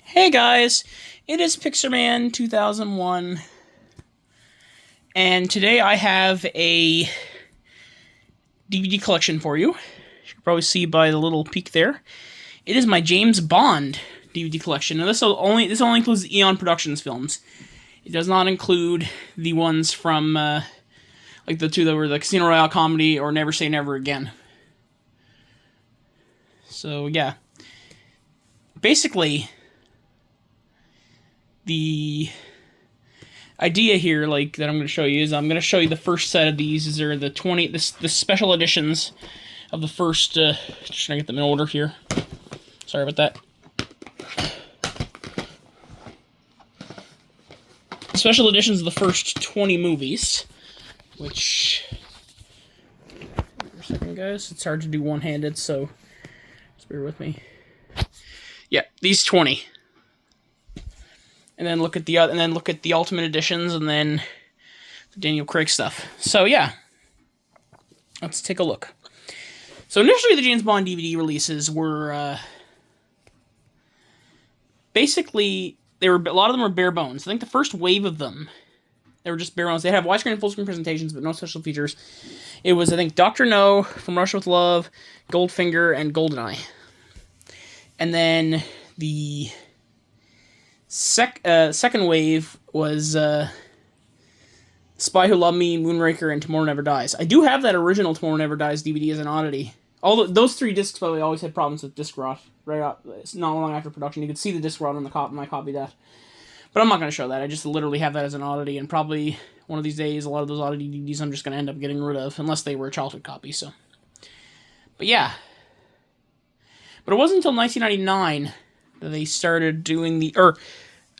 Hey guys, it is Pixarman 2001, and today I have a DVD collection for you. You can probably see by the little peek there. It is my James Bond DVD collection. Now this only includes the Eon Productions films. It does not include the ones from like the two that were the Casino Royale comedy or Never Say Never Again. So yeah, basically the idea here, like that I'm going to show you, is I'm going to show you the first set of these. These are the the special editions of the first. Just trying to get them in order here. Sorry about that. Special editions of the first 20 movies, which, for a second, guys, it's hard to do one-handed, so just bear with me. Yeah, these 20. And then look at the Ultimate editions, and then the Daniel Craig stuff. So yeah, let's take a look. So initially, the James Bond DVD releases were basically a lot of them were bare bones. I think the first wave of them, they were just bare bones. They have widescreen and full screen presentations, but no special features. It was, I think, Dr. No, From Russia with Love, Goldfinger, and Goldeneye. And then the second wave was Spy Who Loved Me, Moonraker, and Tomorrow Never Dies. I do have that original Tomorrow Never Dies DVD as an oddity. Although those three discs probably always had problems with disc rot. Right up, it's not long after production. You could see the disc rot on the my copy that. But I'm not going to show that. I just literally have that as an oddity, and probably one of these days, a lot of those oddity DVDs I'm just going to end up getting rid of, unless they were a childhood copy. So, but yeah. But it wasn't until 1999 that they started doing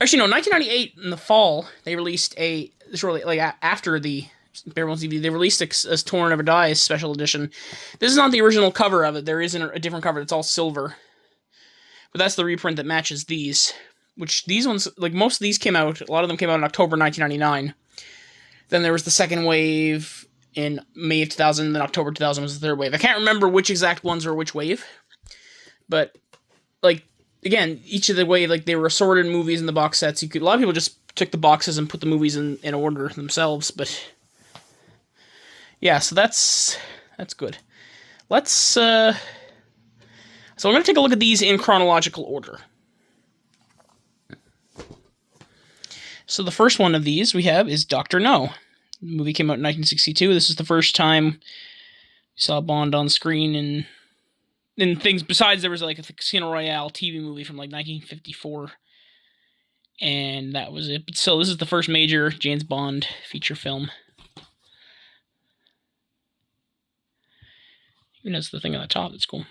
actually, no, 1998 in the fall, they released after the bare bones DVD, they released a Tomorrow Never Dies special edition. This is not the original cover of it. There is a different cover. It's all silver. But that's the reprint that matches these. Which these ones, like most of these came out, a lot of them came out in October 1999. Then there was the second wave in May of 2000, and then October 2000 was the third wave. I can't remember which exact ones were which wave. But, like, again, each of the wave, like, they were assorted movies in the box sets. A lot of people just took the boxes and put the movies in order themselves, but yeah, so that's good. So I'm going to take a look at these in chronological order. So the first one of these we have is Dr. No. The movie came out in 1962. This is the first time you saw Bond on screen in things, besides there was like a Casino Royale TV movie from like 1954. And that was it. But still, this is the first major James Bond feature film. Even has the thing on the top, that's cool.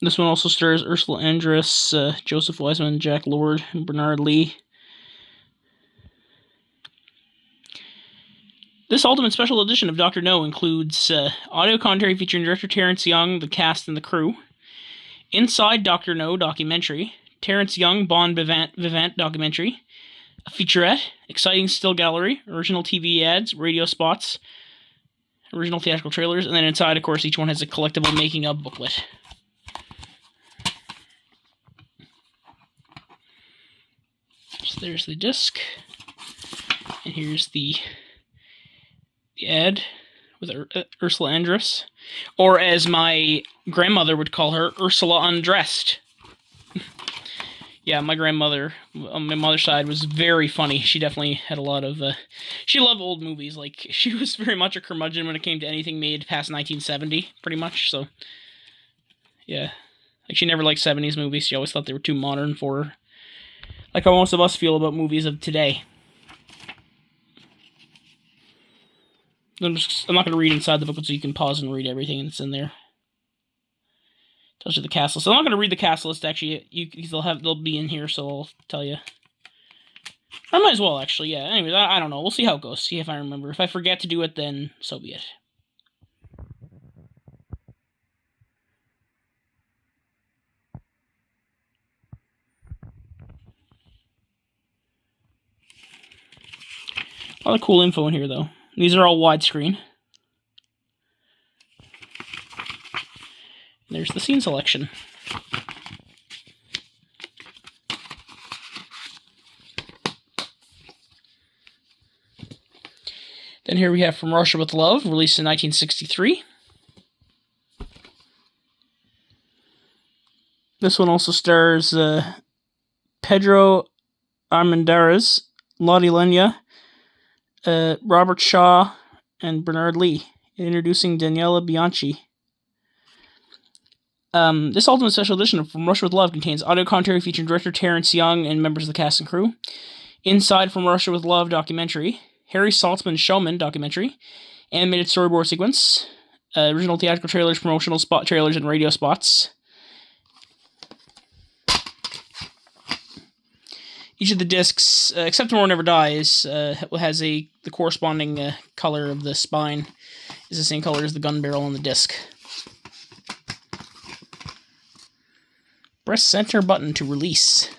This one also stars Ursula Andress, Joseph Wiseman, Jack Lord, and Bernard Lee. This Ultimate Special Edition of Dr. No includes audio commentary featuring director Terrence Young, the cast, and the crew. Inside Dr. No documentary, Terrence Young, Bond Vivant documentary, a featurette, exciting still gallery, original TV ads, radio spots, original theatrical trailers, and then inside, of course, each one has a collectible making-of booklet. So there's the disc, and here's the ad with Ursula Andress, or as my grandmother would call her, Ursula Undressed. Yeah, my grandmother on my mother's side was very funny. She definitely had a lot of she loved old movies. Like, she was very much a curmudgeon when it came to anything made past 1970, pretty much. So yeah, like, she never liked 70s movies. She always thought they were too modern for her, like how most of us feel about movies of today. I'm not going to read inside the booklet, so you can pause and read everything that's in there. Tells you the cast list. So I'm not going to read the cast list, actually. They'll be in here, so I'll tell you. I might as well, actually, yeah. Anyways, I don't know. We'll see how it goes. See if I remember. If I forget to do it, then so be it. A lot of cool info in here, though. These are all widescreen. there's the scene selection. Then here we have From Russia with Love, released in 1963. This one also stars Pedro Armendariz, Lottie Lenya, Robert Shaw, and Bernard Lee, introducing Daniela Bianchi. This Ultimate Special Edition of From Russia with Love contains audio commentary featuring director Terrence Young and members of the cast and crew, Inside From Russia with Love documentary, Harry Saltzman's Showman documentary, animated storyboard sequence, original theatrical trailers, promotional spot trailers, and radio spots. Each of the discs, except Tomorrow Never Dies, has the corresponding color of the spine is the same color as the gun barrel on the disc. Press center button to release.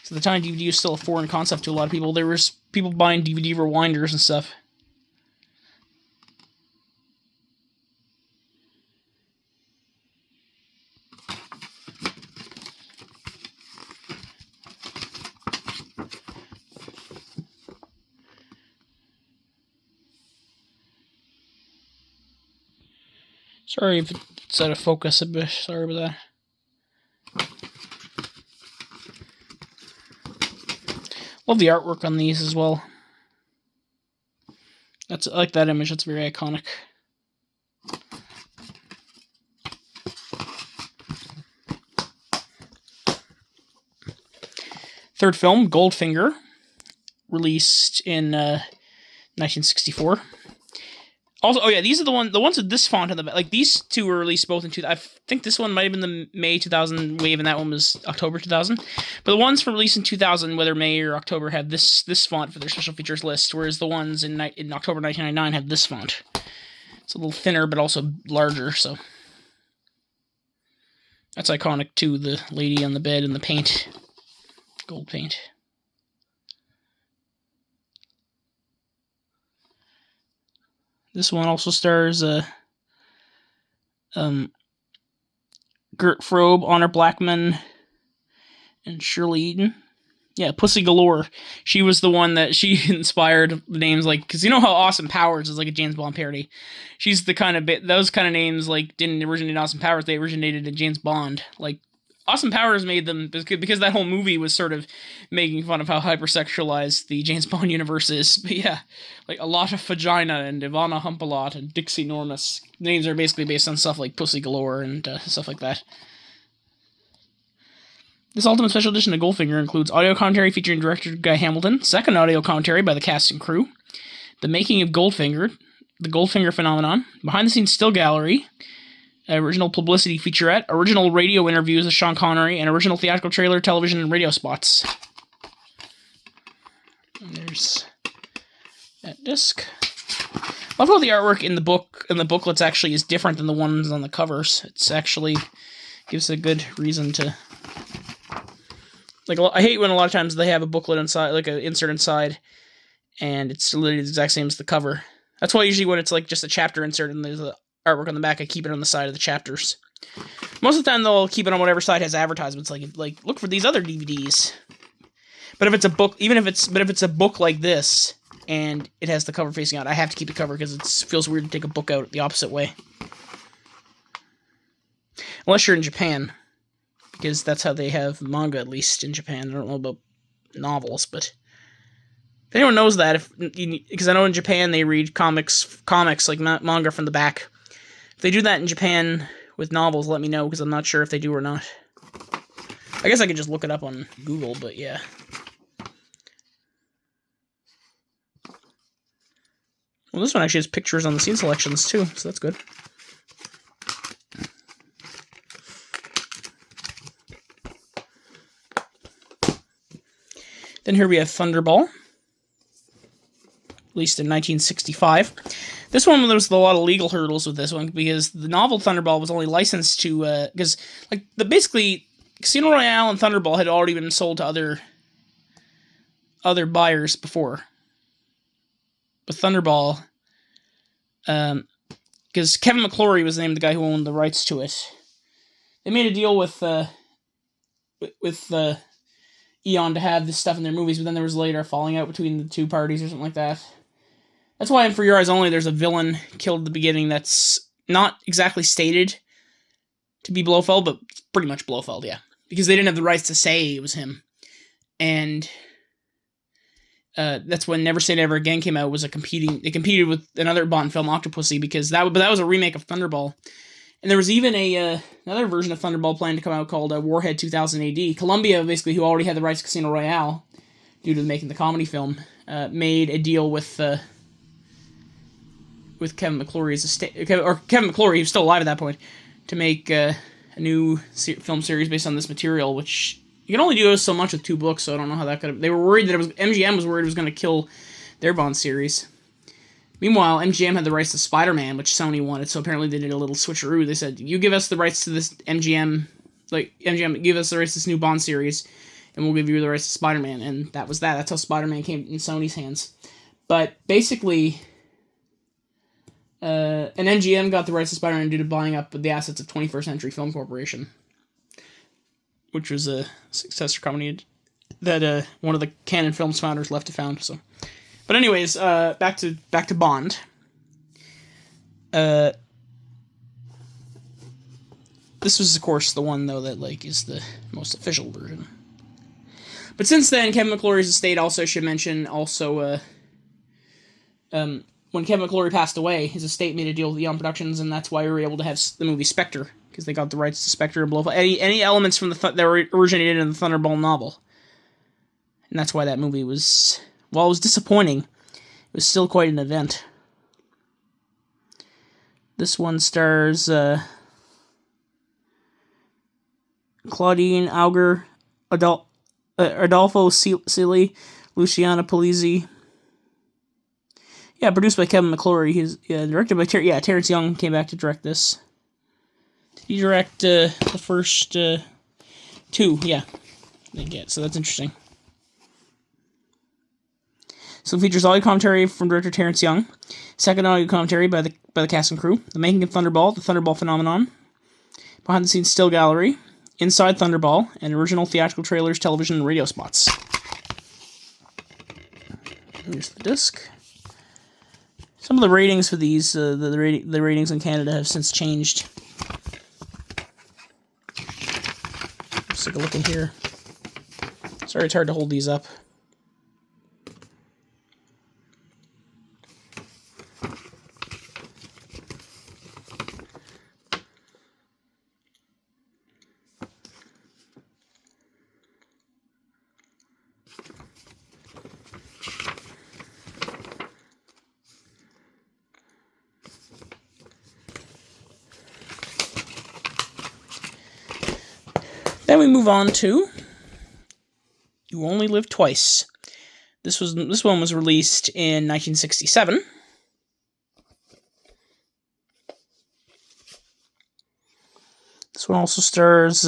So at the time, DVD was still a foreign concept to a lot of people. There was people buying DVD rewinders and stuff. Sorry if it's out of focus a bit. Sorry about that. Love the artwork on these as well. I like that image. That's very iconic. Third film, Goldfinger, released in 1964. Also, oh yeah, these are the ones with this font on the back. Like, these two were released both in I think this one might have been the May 2000 wave, and that one was October 2000. But the ones from released in 2000, whether May or October, had this font for their special features list, whereas the ones in October 1999 had this font. It's a little thinner, but also larger, so that's iconic too. The lady on the bed and the paint, gold paint. This one also stars Gert Frobe, Honor Blackman, and Shirley Eaton. Yeah, Pussy Galore. She was the one that she inspired the names, like, because you know how Austin Powers is like a James Bond parody. She's the kind of those kind of names like didn't originate in Austin Powers. They originated in James Bond. Like, Austin Powers made them because that whole movie was sort of making fun of how hypersexualized the James Bond universe is. But yeah, like a lot of vagina and Ivana Humpalot and Dixie Normus. Names are basically based on stuff like Pussy Galore and stuff like that. This Ultimate Special Edition of Goldfinger includes audio commentary featuring director Guy Hamilton, second audio commentary by the cast and crew, the making of Goldfinger, the Goldfinger phenomenon, behind-the-scenes still gallery, original publicity featurette, original radio interviews with Sean Connery, and original theatrical trailer, television, and radio spots. And there's that disc. Love how the artwork in the booklets actually is different than the ones on the covers. It's actually gives a good reason to. Like, I hate when a lot of times they have a booklet inside, like an insert inside, and it's literally the exact same as the cover. That's why usually when it's like just a chapter insert and there's the artwork on the back, I keep it on the side of the chapters. Most of the time, they'll keep it on whatever side has advertisements, like look for these other DVDs. But if it's a book, if it's a book like this and it has the cover facing out, I have to keep the cover because it feels weird to take a book out the opposite way. Unless you're in Japan, because that's how they have manga, at least in Japan. I don't know about novels, but if anyone knows that, because I know in Japan they read comics like manga from the back. If they do that in Japan with novels, let me know, because I'm not sure if they do or not. I guess I could just look it up on Google, but yeah. Well, this one actually has pictures on the scene selections too, so that's good. Then here we have Thunderball, released in 1965. This one, there was a lot of legal hurdles with this one, because the novel Thunderball was only licensed to, because, basically, Casino Royale and Thunderball had already been sold to other buyers before. But Thunderball, because Kevin McClory was the name of the guy who owned the rights to it. they made a deal with Eon to have this stuff in their movies, but then there was later a falling out between the two parties or something like that. That's why in For Your Eyes Only, there's a villain killed at the beginning that's not exactly stated to be Blofeld, but pretty much Blofeld, yeah. Because they didn't have the rights to say it was him. And that's when Never Say Never Again came out. They competed with another Bond film, Octopussy, because that was a remake of Thunderball. And there was even another version of Thunderball planned to come out called Warhead 2000 AD. Columbia, basically, who already had the rights to Casino Royale, due to making the comedy film, made a deal with Kevin McClory as Kevin McClory, who's still alive at that point, to make a new film series based on this material, which you can only do so much with 2 books, so I don't know how that could have... They were worried that MGM was worried it was going to kill their Bond series. Meanwhile, MGM had the rights to Spider-Man, which Sony wanted, so apparently they did a little switcheroo. They said, you give us the rights to this MGM, give us the rights to this new Bond series, and we'll give you the rights to Spider-Man, and that was that. That's how Spider-Man came in Sony's hands. But basically, and MGM got the rights to Spider-Man due to buying up the assets of 21st Century Film Corporation, which was a successor company that one of the Canon Films founders left to found. So, but anyways, back to Bond. This was, of course, the one though that is the most official version. But since then, Kevin McClory's estate also should mention when Kevin McClory passed away, his estate made a deal with Eon Productions, and that's why we were able to have the movie Spectre, because they got the rights to Spectre and Blofeld. Any elements from that were originated in the Thunderball novel. And that's why that movie was, while it was disappointing, it was still quite an event. This one stars Claudine Auger, Adolfo Celi, Luciana Polizzi. Yeah, produced by Kevin McClory. He's directed by Terrence Young came back to direct this. Did he direct the first 2? Yeah. So that's interesting. So it features audio commentary from director Terrence Young. Second audio commentary by the cast and crew. The making of Thunderball, the Thunderball phenomenon. Behind the scenes still gallery. Inside Thunderball, and original theatrical trailers, television, and radio spots. Here's the disc. Some of the ratings for these, the ratings in Canada have since changed. Let's take a look in here. Sorry, it's hard to hold these up. Then we move on to You Only Live Twice. This one was released in 1967. This one also stars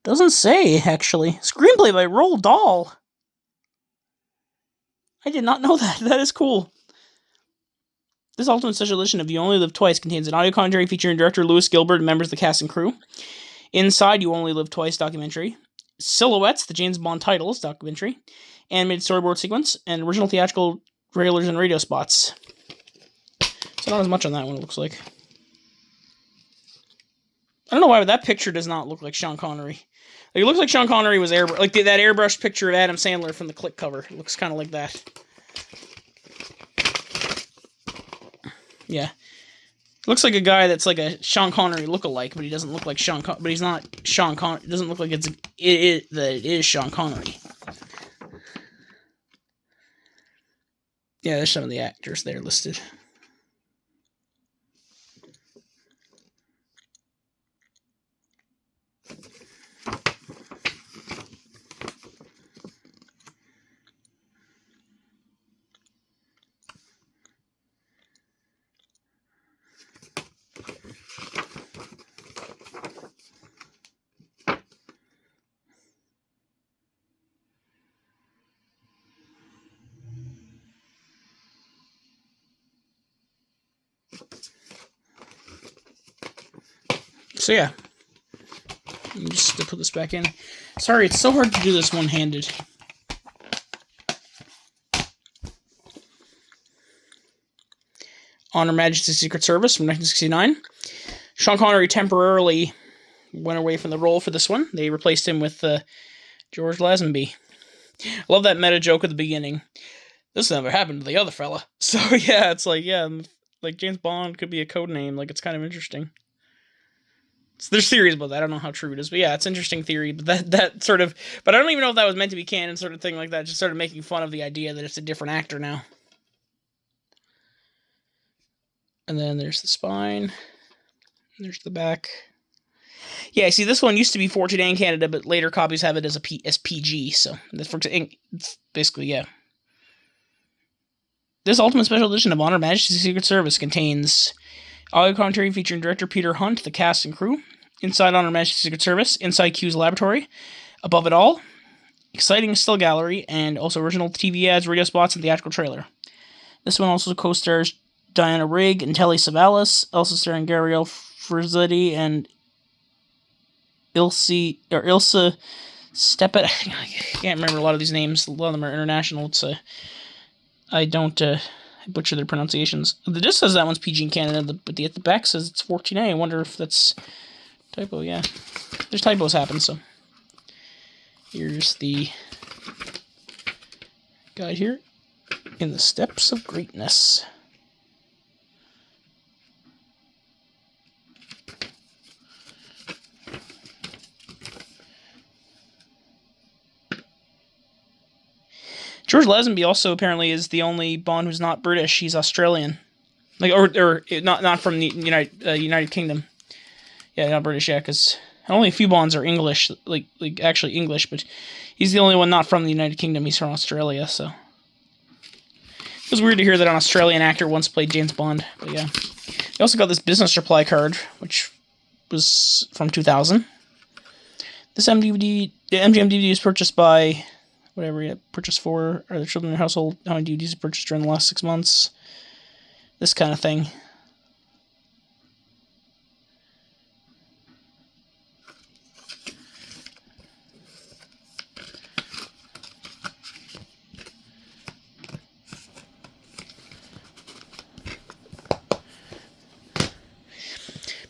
doesn't say actually. Screenplay by Roald Dahl. I did not know that. That is cool. This Ultimate Special Edition of You Only Live Twice contains an audio commentary featuring director Lewis Gilbert and members of the cast and crew. Inside You Only Live Twice documentary. Silhouettes, the James Bond titles documentary. Animated storyboard sequence. And original theatrical trailers and radio spots. So not as much on that one, it looks like. I don't know why, but that picture does not look like Sean Connery. It looks like Sean Connery was that airbrushed picture of Adam Sandler from the Click cover. It looks kind of like that. Yeah. Looks like a guy that's like a Sean Connery lookalike, but he doesn't look like Sean Connery. But he's not Sean Connery. It doesn't look like it is Sean Connery. Yeah, there's some of the actors there listed. So yeah, let me just put this back in. Sorry, it's so hard to do this one-handed. On Her Majesty's Secret Service from 1969. Sean Connery temporarily went away from the role for this one. They replaced him with George Lazenby. I love that meta joke at the beginning. This never happened to the other fella. So yeah, it's like, yeah, like James Bond could be a code name. Like, it's kind of interesting. So there's theories about that. I don't know how true it is, but yeah, it's an interesting theory. But that sort of, but I don't even know if that was meant to be canon, sort of thing like that. Just sort of making fun of the idea that it's a different actor now. And then there's the spine. There's the back. Yeah, see, this one used to be 14A in Canada, but later copies have it as PG. So it's basically, yeah. This Ultimate Special Edition of On Her Majesty's Secret Service contains audio commentary featuring director Peter Hunt, the cast and crew, inside On Her Majesty's Secret Service, inside Q's laboratory, above it all, exciting still gallery, and also original TV ads, radio spots, and theatrical trailer. This one also co-stars Diana Rigg and Telly Savalas, also starring Gabrielle Frizzetti and Ilse Steppet. I can't remember a lot of these names. A lot of them are international. I don't butcher their pronunciations. The disc says that one's PG in Canada, but at the back says it's 14A. I wonder if that's typo. Yeah, there's typos happen. So here's the guide here in the Steps of Greatness. George Lazenby also apparently is the only Bond who's not British. He's Australian, like or not from the United Kingdom. Yeah, not British. Yeah, because only a few Bonds are English, like actually English, but he's the only one not from the United Kingdom. He's from Australia, so it was weird to hear that an Australian actor once played James Bond. But yeah, he also got this business reply card, which was from 2000. This MGM DVD was purchased by. Whatever you purchased for, are the children in your household, how many DVDs you purchased during the last 6 months, this kind of thing.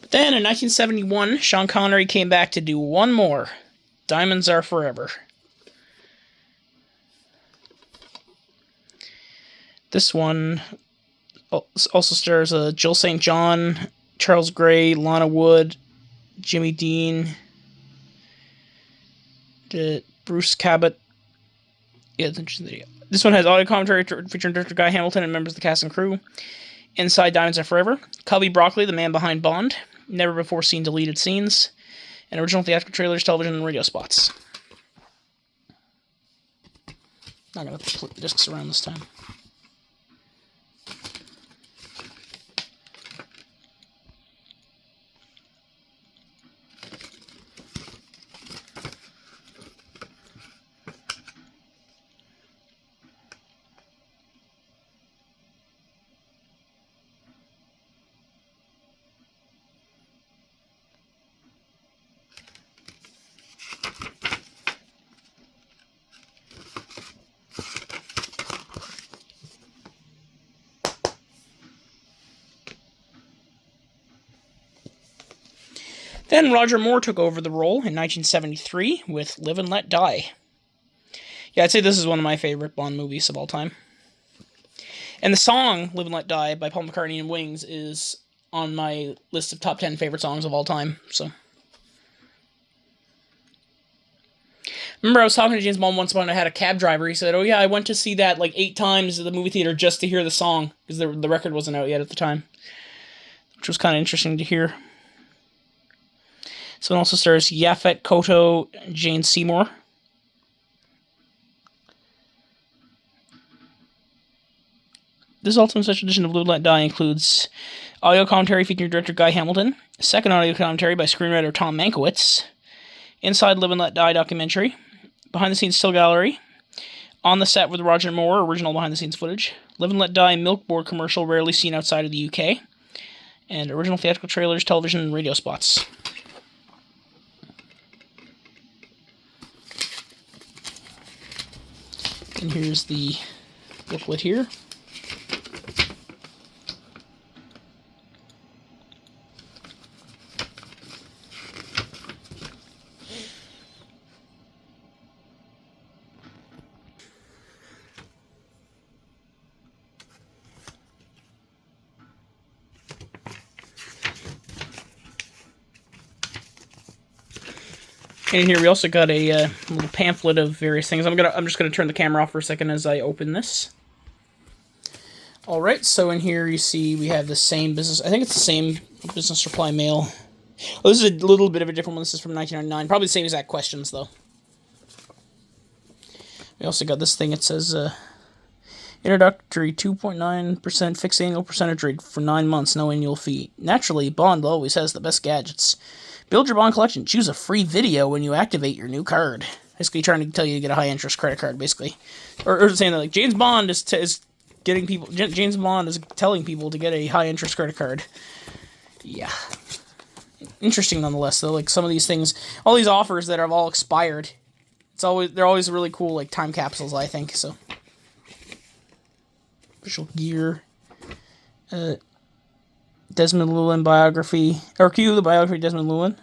But then in 1971, Sean Connery came back to do one more, Diamonds Are Forever. This one also stars Jill St. John, Charles Gray, Lana Wood, Jimmy Dean, Bruce Cabot. Yeah, it's interesting. This one has audio commentary featuring director Guy Hamilton and members of the cast and crew. Inside Diamonds Are Forever. Cubby Broccoli, the man behind Bond. Never before seen deleted scenes. And original theatrical trailers, television, and radio spots. Not going to flip the discs around this time. Then Roger Moore took over the role in 1973 with Live and Let Die. Yeah, I'd say this is one of my favorite Bond movies of all time. And the song Live and Let Die by Paul McCartney and Wings is on my list of top 10 favorite songs of all time. So, remember I was talking to James Bond once when I had a cab driver. He said, oh yeah, I went to see that like 8 times at the movie theater just to hear the song, because the record wasn't out yet at the time. Which was kind of interesting to hear. So it also stars Yaphet Kotto and Jane Seymour. This Ultimate Special Edition of Live and Let Die includes audio commentary featuring director Guy Hamilton, second audio commentary by screenwriter Tom Mankiewicz, inside Live and Let Die documentary, behind-the-scenes still gallery, on the set with Roger Moore, original behind-the-scenes footage, Live and Let Die milk board commercial rarely seen outside of the UK, and original theatrical trailers, television, and radio spots. And here's the booklet here. And here we also got a little pamphlet of various things. I'm just gonna turn the camera off for a second as I open this. All right, so in here you see we have the same business. I think it's the same business reply mail. Oh, this is a little bit of a different one. This is from 1999. Probably the same exact questions though. We also got this thing. It says introductory 2.9% fixed annual percentage rate for 9 months, no annual fee. Naturally, Bond always has the best gadgets. Build your Bond collection. Choose a free video when you activate your new card. Basically trying to tell you to get a high-interest credit card, basically. Or saying that, like, James Bond is getting people... James Bond is telling people to get a high-interest credit card. Yeah. Interesting, nonetheless, though. Like, some of these things... All these offers that have all expired. They're always really cool, like, time capsules, I think, so... Official gear. Desmond Llewellyn biography, or Q, the biography of Desmond Llewellyn.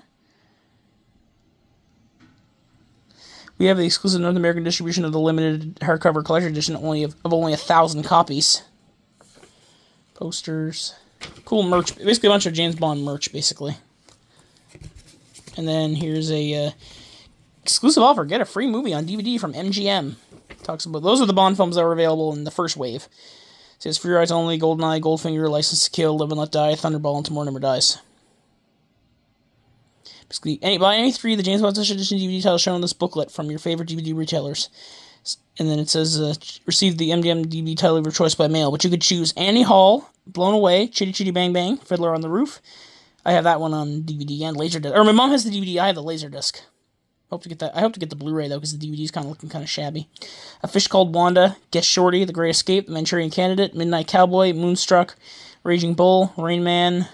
We have the exclusive North American distribution of the limited hardcover collector edition of only 1,000 copies. Posters. Cool merch. Basically a bunch of James Bond merch, basically. And then here's a exclusive offer. Get a free movie on DVD from MGM. Talks about those are the Bond films that were available in the first wave. It says For Your Eyes Only, GoldenEye, Goldfinger, License to Kill, Live and Let Die, Thunderball, and Tomorrow Never Dies. Basically, buy any 3 of the James Bond Special Edition DVD titles shown in this booklet from your favorite DVD retailers. And then it says, receive the MGM DVD title of your choice by mail, but you could choose Annie Hall, Blown Away, Chitty Chitty Bang Bang, Fiddler on the Roof. I have that one on DVD and Laserdisc. Or my mom has the DVD, I have the Laserdisc. Hope to get that. I hope to get the Blu-ray though, because the DVD's kind of looking kind of shabby. A Fish Called Wanda, Guess Shorty, The Great Escape, The Manchurian Candidate, Midnight Cowboy, Moonstruck, Raging Bull, Rain Man,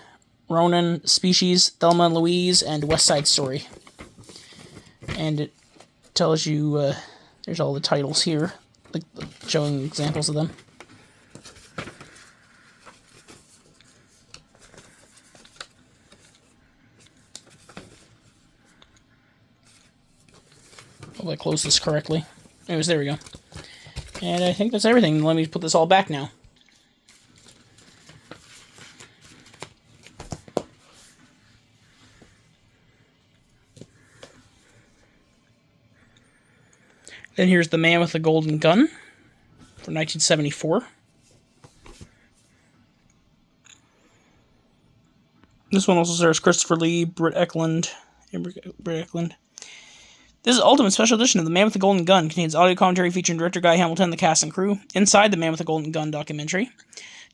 Ronan, Species, Thelma and Louise, and West Side Story. And it tells you there's all the titles here, like showing examples of them. Hope I closed this correctly. Anyways, there we go. And I think that's everything. Let me put this all back now. Then here's The Man with the Golden Gun from 1974. This one also stars Christopher Lee, Britt Eklund. This is Ultimate Special Edition of The Man with the Golden Gun. Contains audio commentary featuring director Guy Hamilton, the cast and crew. Inside The Man with the Golden Gun documentary.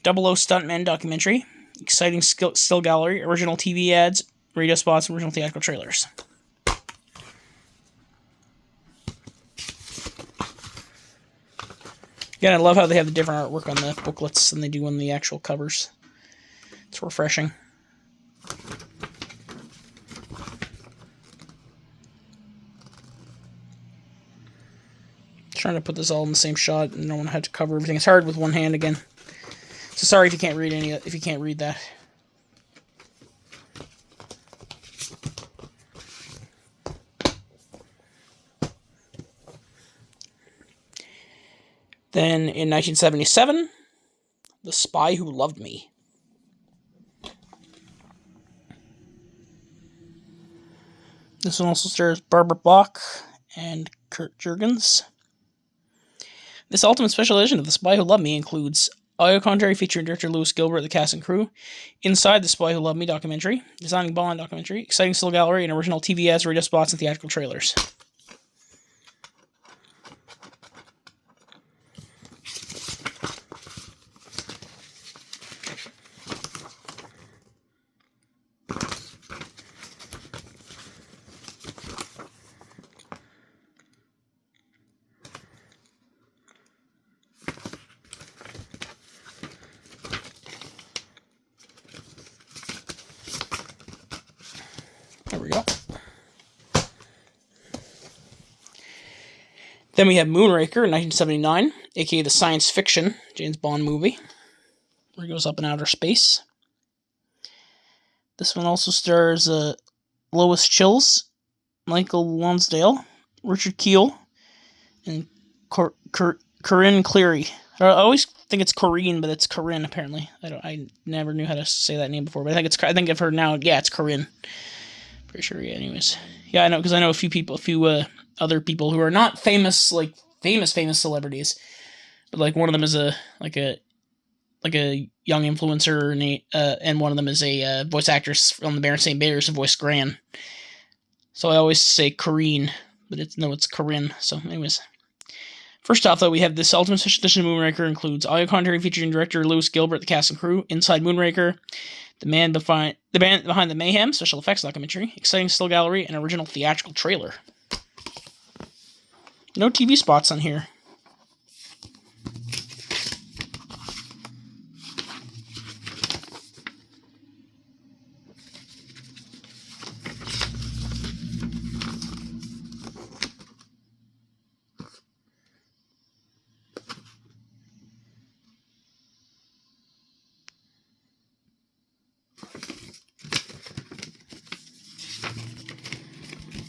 00 Stuntmen documentary. Exciting still gallery. Original TV ads, radio spots, and original theatrical trailers. Again, I love how they have the different artwork on the booklets than they do on the actual covers. It's refreshing. Trying to put this all in the same shot, and no one had to cover everything. It's hard with one hand again. So sorry if you can't read that. Then in 1977, The Spy Who Loved Me. This one also stars Barbara Bach and Kurt Jurgens. This Ultimate Special Edition of The Spy Who Loved Me includes audio commentary featuring director Louis Gilbert, the cast and crew, Inside The Spy Who Loved Me documentary, Designing Bond documentary, exciting still gallery, and original TV ads, radio spots, and theatrical trailers. There we go. Then we have Moonraker in 1979, aka the science fiction James Bond movie, where he goes up in outer space. This one also stars Lois Chills, Michael Lonsdale, Richard Kiel, and Corinne Cleary. I always think it's Corinne, but it's Corinne apparently. I never knew how to say that name before, but I think I've heard now. Yeah, it's Corinne. Pretty sure. Yeah. Anyways, yeah, I know because I know a few other people who are not famous, like famous celebrities, but like one of them is a young influencer, and one of them is a voice actress from the St. Bears who voiced Gran. So I always say Corinne, but it's Corinne. So anyways. First off, though, we have this Ultimate Special Edition of Moonraker includes audio commentary featuring director Lewis Gilbert, the cast and crew, Inside Moonraker, the band behind the Mayhem, special effects documentary, exciting still gallery, and original theatrical trailer. No TV spots on here.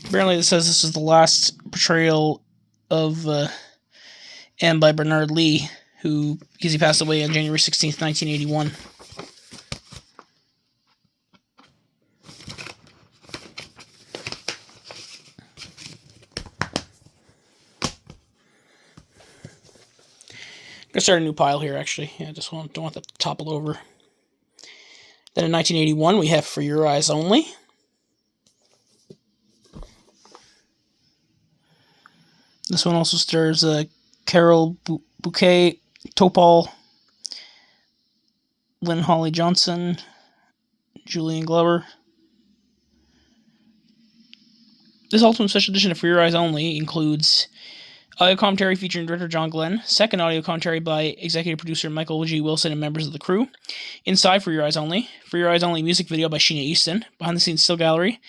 Apparently, it says this is the last portrayal of M by Bernard Lee, because he passed away on January 16th, 1981. I'm gonna start a new pile here, actually. Yeah, I just don't want that to topple over. Then in 1981, we have For Your Eyes Only. This one also stars Carol Bouquet, Topol, Lynn Holly Johnson, Julian Glover. This Ultimate Special Edition of For Your Eyes Only includes audio commentary featuring director John Glenn, second audio commentary by executive producer Michael G. Wilson and members of the crew, Inside For Your Eyes Only music video by Sheena Easton, behind-the-scenes still gallery,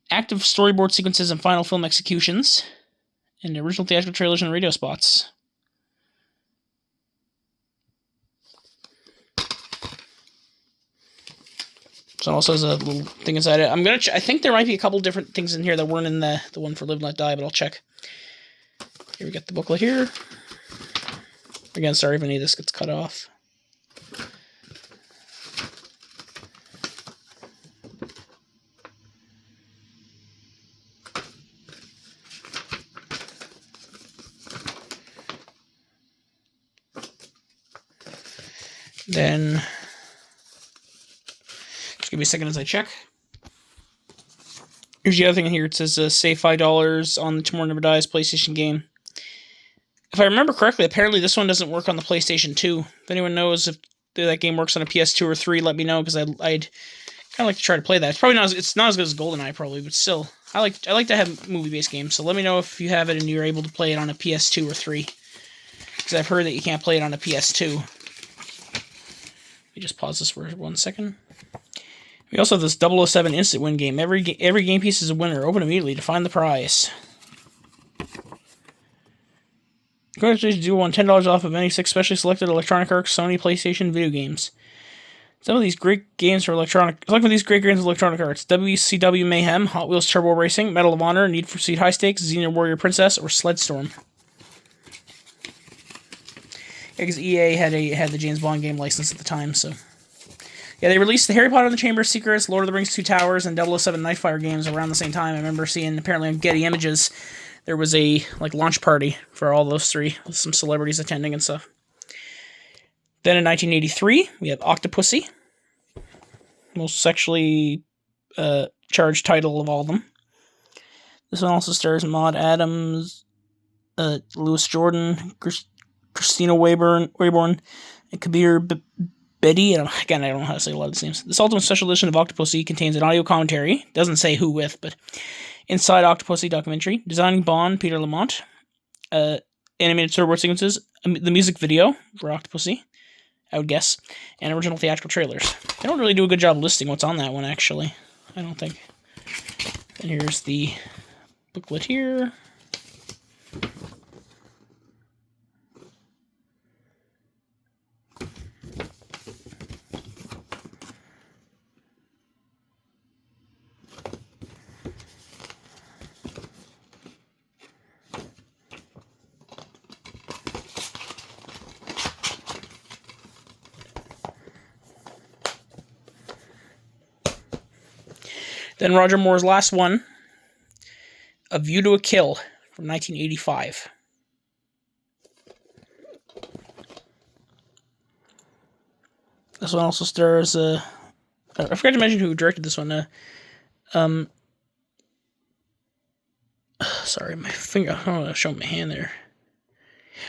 active storyboard sequences and final film executions, and original theatrical trailers and radio spots. So it also has a little thing inside it. I think there might be a couple different things in here that weren't in the one for Live and Let Die, but I'll check. Here we got the booklet here. Again, sorry if any of this gets cut off. Then, just give me a second as I check. Here's the other thing in here. It says save $5 on the Tomorrow Never Dies PlayStation game. If I remember correctly, apparently this one doesn't work on the PlayStation 2. If anyone knows if that game works on a PS2 or 3, let me know, because I'd kind of like to try to play that. It's probably not as good as GoldenEye, probably, but still, I like to have movie-based games. So let me know if you have it and you're able to play it on a PS2 or 3, because I've heard that you can't play it on a PS2. Let me just pause this for 1 second. We also have this 007 instant win game. Every game piece is a winner. Open immediately to find the prize. Congratulations, you won $10 off of any 6 specially selected Electronic Arts, Sony, PlayStation video games. Some of these great games for Electronic... Select from these great games of Electronic Arts. WCW Mayhem, Hot Wheels Turbo Racing, Medal of Honor, Need for Speed High Stakes, Xena Warrior Princess, or Sledstorm. Yeah, because EA had the James Bond game license at the time, so... Yeah, they released the Harry Potter and the Chamber of Secrets, Lord of the Rings 2 Towers, and 007 Nightfire games around the same time. I remember seeing, apparently on Getty Images, there was a launch party for all those three, with some celebrities attending and stuff. Then in 1983, we have Octopussy. Most sexually charged title of all of them. This one also stars Maud Adams, Louis Jordan, Christina Wayborn, and Kabir Bedi. And again, I don't know how to say a lot of these names. This Ultimate Special Edition of Octopussy contains an audio commentary. Doesn't say who with, but Inside Octopussy documentary. Designing Bond, Peter Lamont. Animated storyboard sequences. The music video for Octopussy, I would guess. And original theatrical trailers. They don't really do a good job listing what's on that one, actually. I don't think. And here's the booklet here. Then Roger Moore's last one, A View to a Kill from 1985. This one also stars, I forgot to mention who directed this one. Sorry, my finger, I don't want to show my hand there.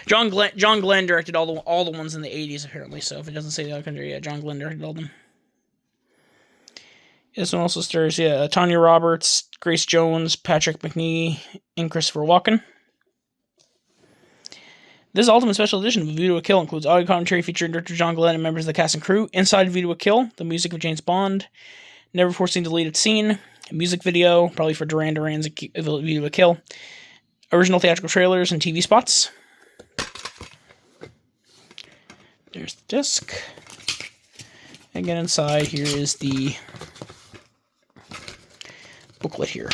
John Glenn directed all the ones in the 80s, apparently, so if it doesn't say the other country, yeah, John Glenn directed all of them. This one also stars, Tanya Roberts, Grace Jones, Patrick McNee, and Christopher Walken. This Ultimate Special Edition of A View to a Kill includes audio commentary featuring director John Glenn and members of the cast and crew, inside A View to a Kill, the music of James Bond, never before seen deleted scene, a music video, probably for Duran Duran's A View to a Kill, original theatrical trailers and TV spots. There's the disc. Again, inside here is the booklet here.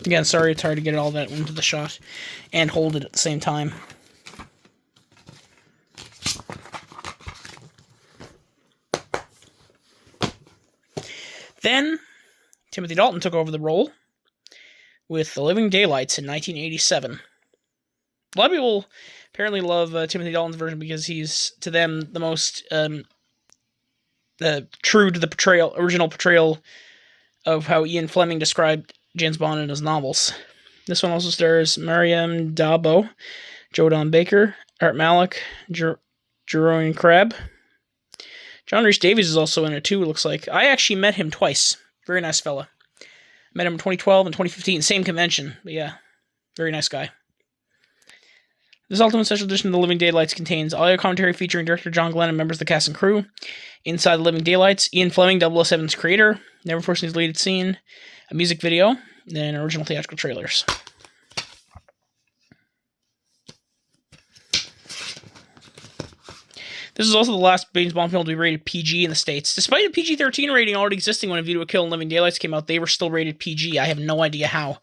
Again, sorry it's hard to get all that into the shot and hold it at the same time. Then, Timothy Dalton took over the role with The Living Daylights in 1987. A lot of people apparently love Timothy Dalton's version because he's, to them, the most true to the original portrayal of how Ian Fleming described James Bond in his novels. This one also stars Mariam Dabo, Jodan Baker, Art Malik, Jerome Crabb. John Rhys Davies is also in it too, it looks like. I actually met him twice. Very nice fella. Met him in 2012 and 2015, same convention. But yeah, very nice guy. This Ultimate Special Edition of The Living Daylights contains audio commentary featuring director John Glenn and members of the cast and crew. Inside The Living Daylights, Ian Fleming, 007's creator, never before seen deleted scene, a music video, and original theatrical trailers. This is also the last James Bond film to be rated PG in the States. Despite a PG-13 rating already existing when A View to a Kill and Living Daylights came out, they were still rated PG. I have no idea how.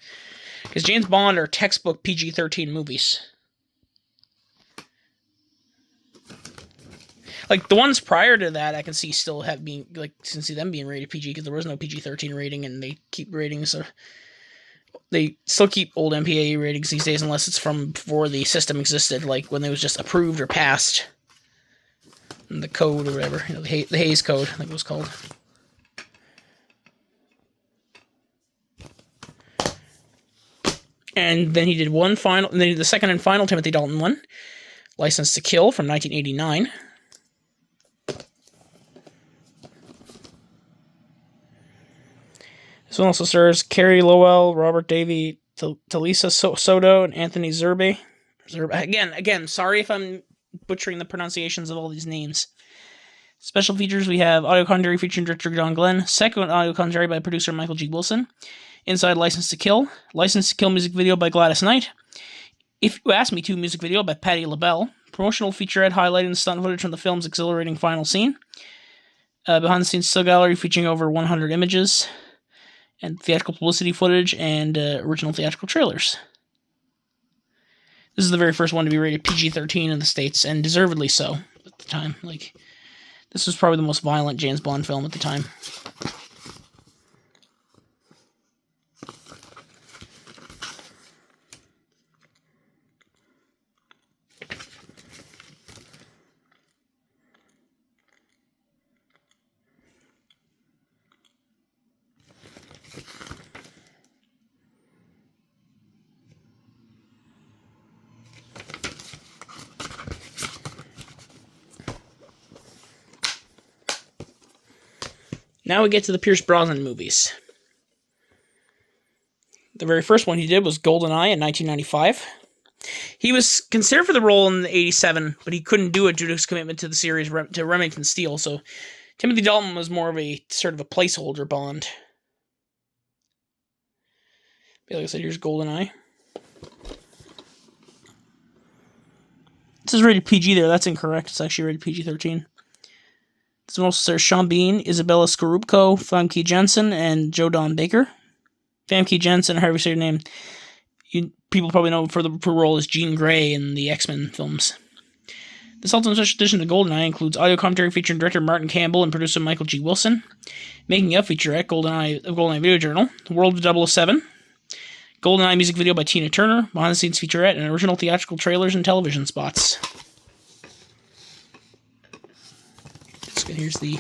Because James Bond are textbook PG-13 movies. Like, the ones prior to that, I can see still have been, like, see them being rated PG, because there was no PG-13 rating, and they keep ratings, so they still keep old MPAA ratings these days, unless it's from before the system existed, like when it was just approved or passed. The code or whatever, the Hays Code, I think it was called. And then he did the second and final Timothy Dalton one, License to Kill from 1989. This one also stars Carrie Lowell, Robert Davey, Talisa Soto, and Anthony Zerbe. Again, sorry if I'm butchering the pronunciations of all these names. Special features, we have audio commentary featuring director John Glenn, second audio commentary by producer Michael G. Wilson, inside License to Kill music video by Gladys Knight, If You Ask Me To music video by Patti LaBelle, promotional featurette highlighting stunt footage from the film's exhilarating final scene, behind the scenes still gallery featuring over 100 images, and theatrical publicity footage, and original theatrical trailers. This is the very first one to be rated PG-13 in the States, and deservedly so at the time. Like, this was probably the most violent James Bond film at the time. Now we get to the Pierce Brosnan movies. The very first one he did was GoldenEye in 1995. He was considered for the role in 87, but he couldn't do it due to his commitment to the series to Remington Steele, so Timothy Dalton was more of a sort of a placeholder Bond. But like I said, here's GoldenEye. This is rated PG there, that's incorrect. It's actually rated PG-13. This one also stars Sean Bean, Isabella Scorupco, Famke Janssen, and Joe Don Baker. Famke Janssen, however you say your name, people probably know for the role as Jean Grey in the X-Men films. This Ultimate Special Edition of GoldenEye includes audio commentary featuring director Martin Campbell and producer Michael G. Wilson, making of featurette GoldenEye Video Journal, The World of 007, GoldenEye music video by Tina Turner, behind-the-scenes featurette, and original theatrical trailers and television spots. Here's the...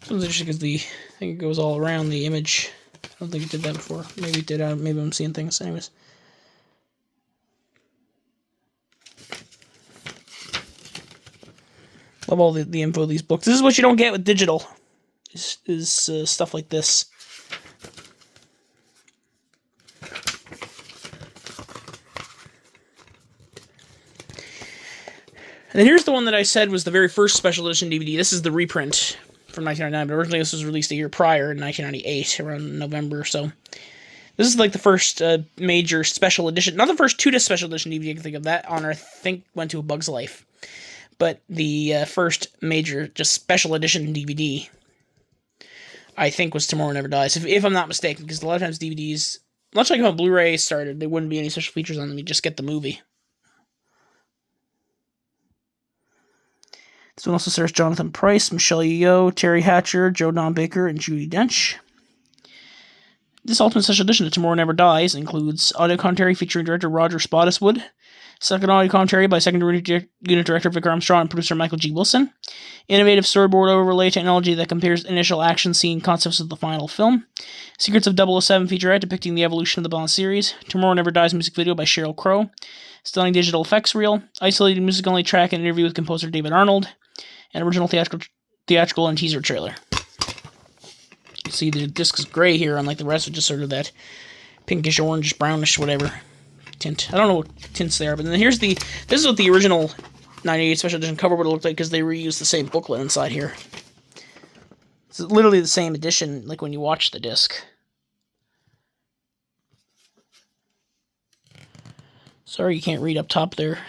This one's interesting because I think it goes all around the image. I don't think it did that before. Maybe it did. Maybe I'm seeing things. Anyways. Love all the info of these books. This is what you don't get with digital. Is stuff like this. And then here's the one that I said was the very first special edition DVD. This is the reprint from 1999, but originally this was released a year prior in 1998, around November or so. This is like the first major special edition, not the first 2-disc special edition DVD I can think of. That honor, I think, went to A Bug's Life. But the first major, just special edition DVD, I think, was Tomorrow Never Dies, if I'm not mistaken, because a lot of times DVDs, much like how Blu-ray started, there wouldn't be any special features on them, you just get the movie. This one also stars Jonathan Pryce, Michelle Yeoh, Terry Hatcher, Joe Don Baker, and Judi Dench. This Ultimate Special Edition of Tomorrow Never Dies includes audio commentary featuring director Roger Spottiswoode, second audio commentary by second unit director Vic Armstrong and producer Michael G. Wilson, innovative storyboard overlay technology that compares initial action scene concepts of the final film, Secrets of 007 featurette depicting the evolution of the Bond series, Tomorrow Never Dies music video by Sheryl Crow, stunning digital effects reel, isolated music-only track and interview with composer David Arnold, and original theatrical and teaser trailer. You see the disc is gray here, unlike the rest, which is sort of that pinkish, orange, brownish, whatever tint. I don't know what tints they are, but then this is what the original 98 special edition cover would have looked like, because they reused the same booklet inside here. It's literally the same edition, like when you watch the disc. Sorry you can't read up top there.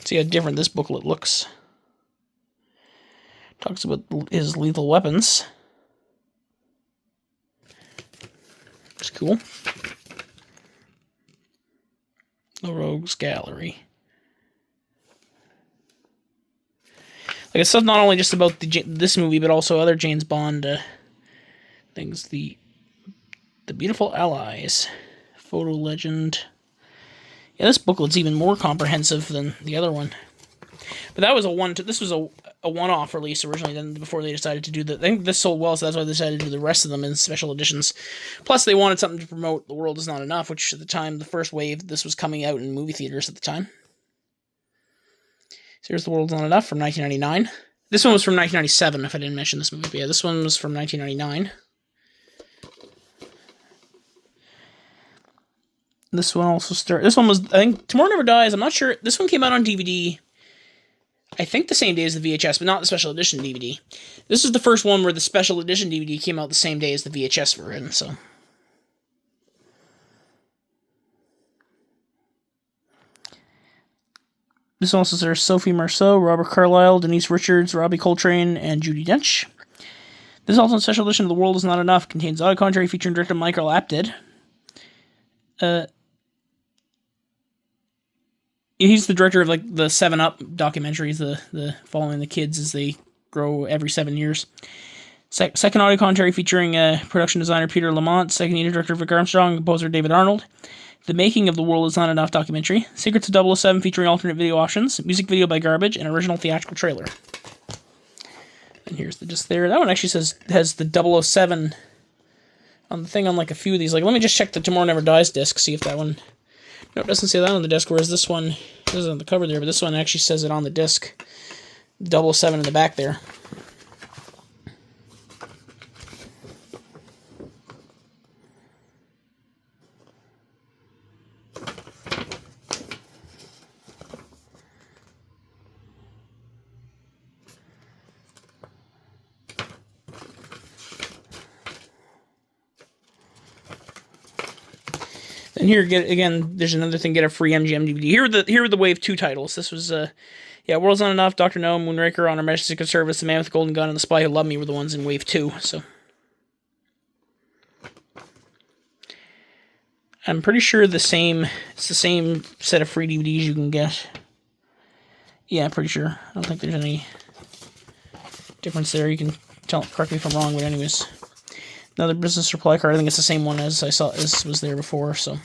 See how different this booklet looks. Talks about his lethal weapons. It's cool. The Rogues Gallery. Like, it's not only just about this movie, but also other James Bond things. The Beautiful Allies. Photo Legend. Yeah, this booklet's even more comprehensive than the other one. But that was this was a one-off release originally, then before they decided to do I think this sold well, so that's why they decided to do the rest of them in special editions. Plus, they wanted something to promote The World Is Not Enough, which at the time, the first wave, this was coming out in movie theaters at the time. So here's The World Is Not Enough from 1999. This one was from 1997, if I didn't mention this movie. But yeah, this one was from 1999. This one also this one was, I think, Tomorrow Never Dies. I'm not sure. This one came out on DVD, I think the same day as the VHS, but not the special edition DVD. This is the first one where the special edition DVD came out the same day as the VHS version, so. This one also stars Sophie Marceau, Robert Carlyle, Denise Richards, Robbie Coltrane, and Judi Dench. This also special edition of The World Is Not Enough contains audio commentary featuring director Michael Apted. He's the director of, like, the 7-Up documentaries, the following the kids as they grow every 7 years. Second audio commentary featuring production designer Peter Lamont, second unit director Vic Armstrong, and composer David Arnold. The Making of The World Is Not Enough documentary. Secrets of 007 featuring alternate video options. Music video by Garbage, and original theatrical trailer. And here's the disc there. That one actually has the 007 on the thing on, like, a few of these. Like, let me just check the Tomorrow Never Dies disc, see if that one... No, it doesn't say that on the disc, whereas this one, it isn't on the cover there, but this one actually says it on the disc. 007 in the back there. And here, again, there's another thing, get a free MGM DVD. Here are the Wave 2 titles. This was, World's Not Enough, Dr. No, Moonraker, On Her Majesty's Secret Service, The Man with the Golden Gun, and The Spy Who Loved Me were the ones in Wave 2, so. I'm pretty sure it's the same set of free DVDs you can get. Yeah, I'm pretty sure. I don't think there's any difference there. You can correct me if I'm wrong, but anyways. Another business supply card. I think it's the same one as was there before, so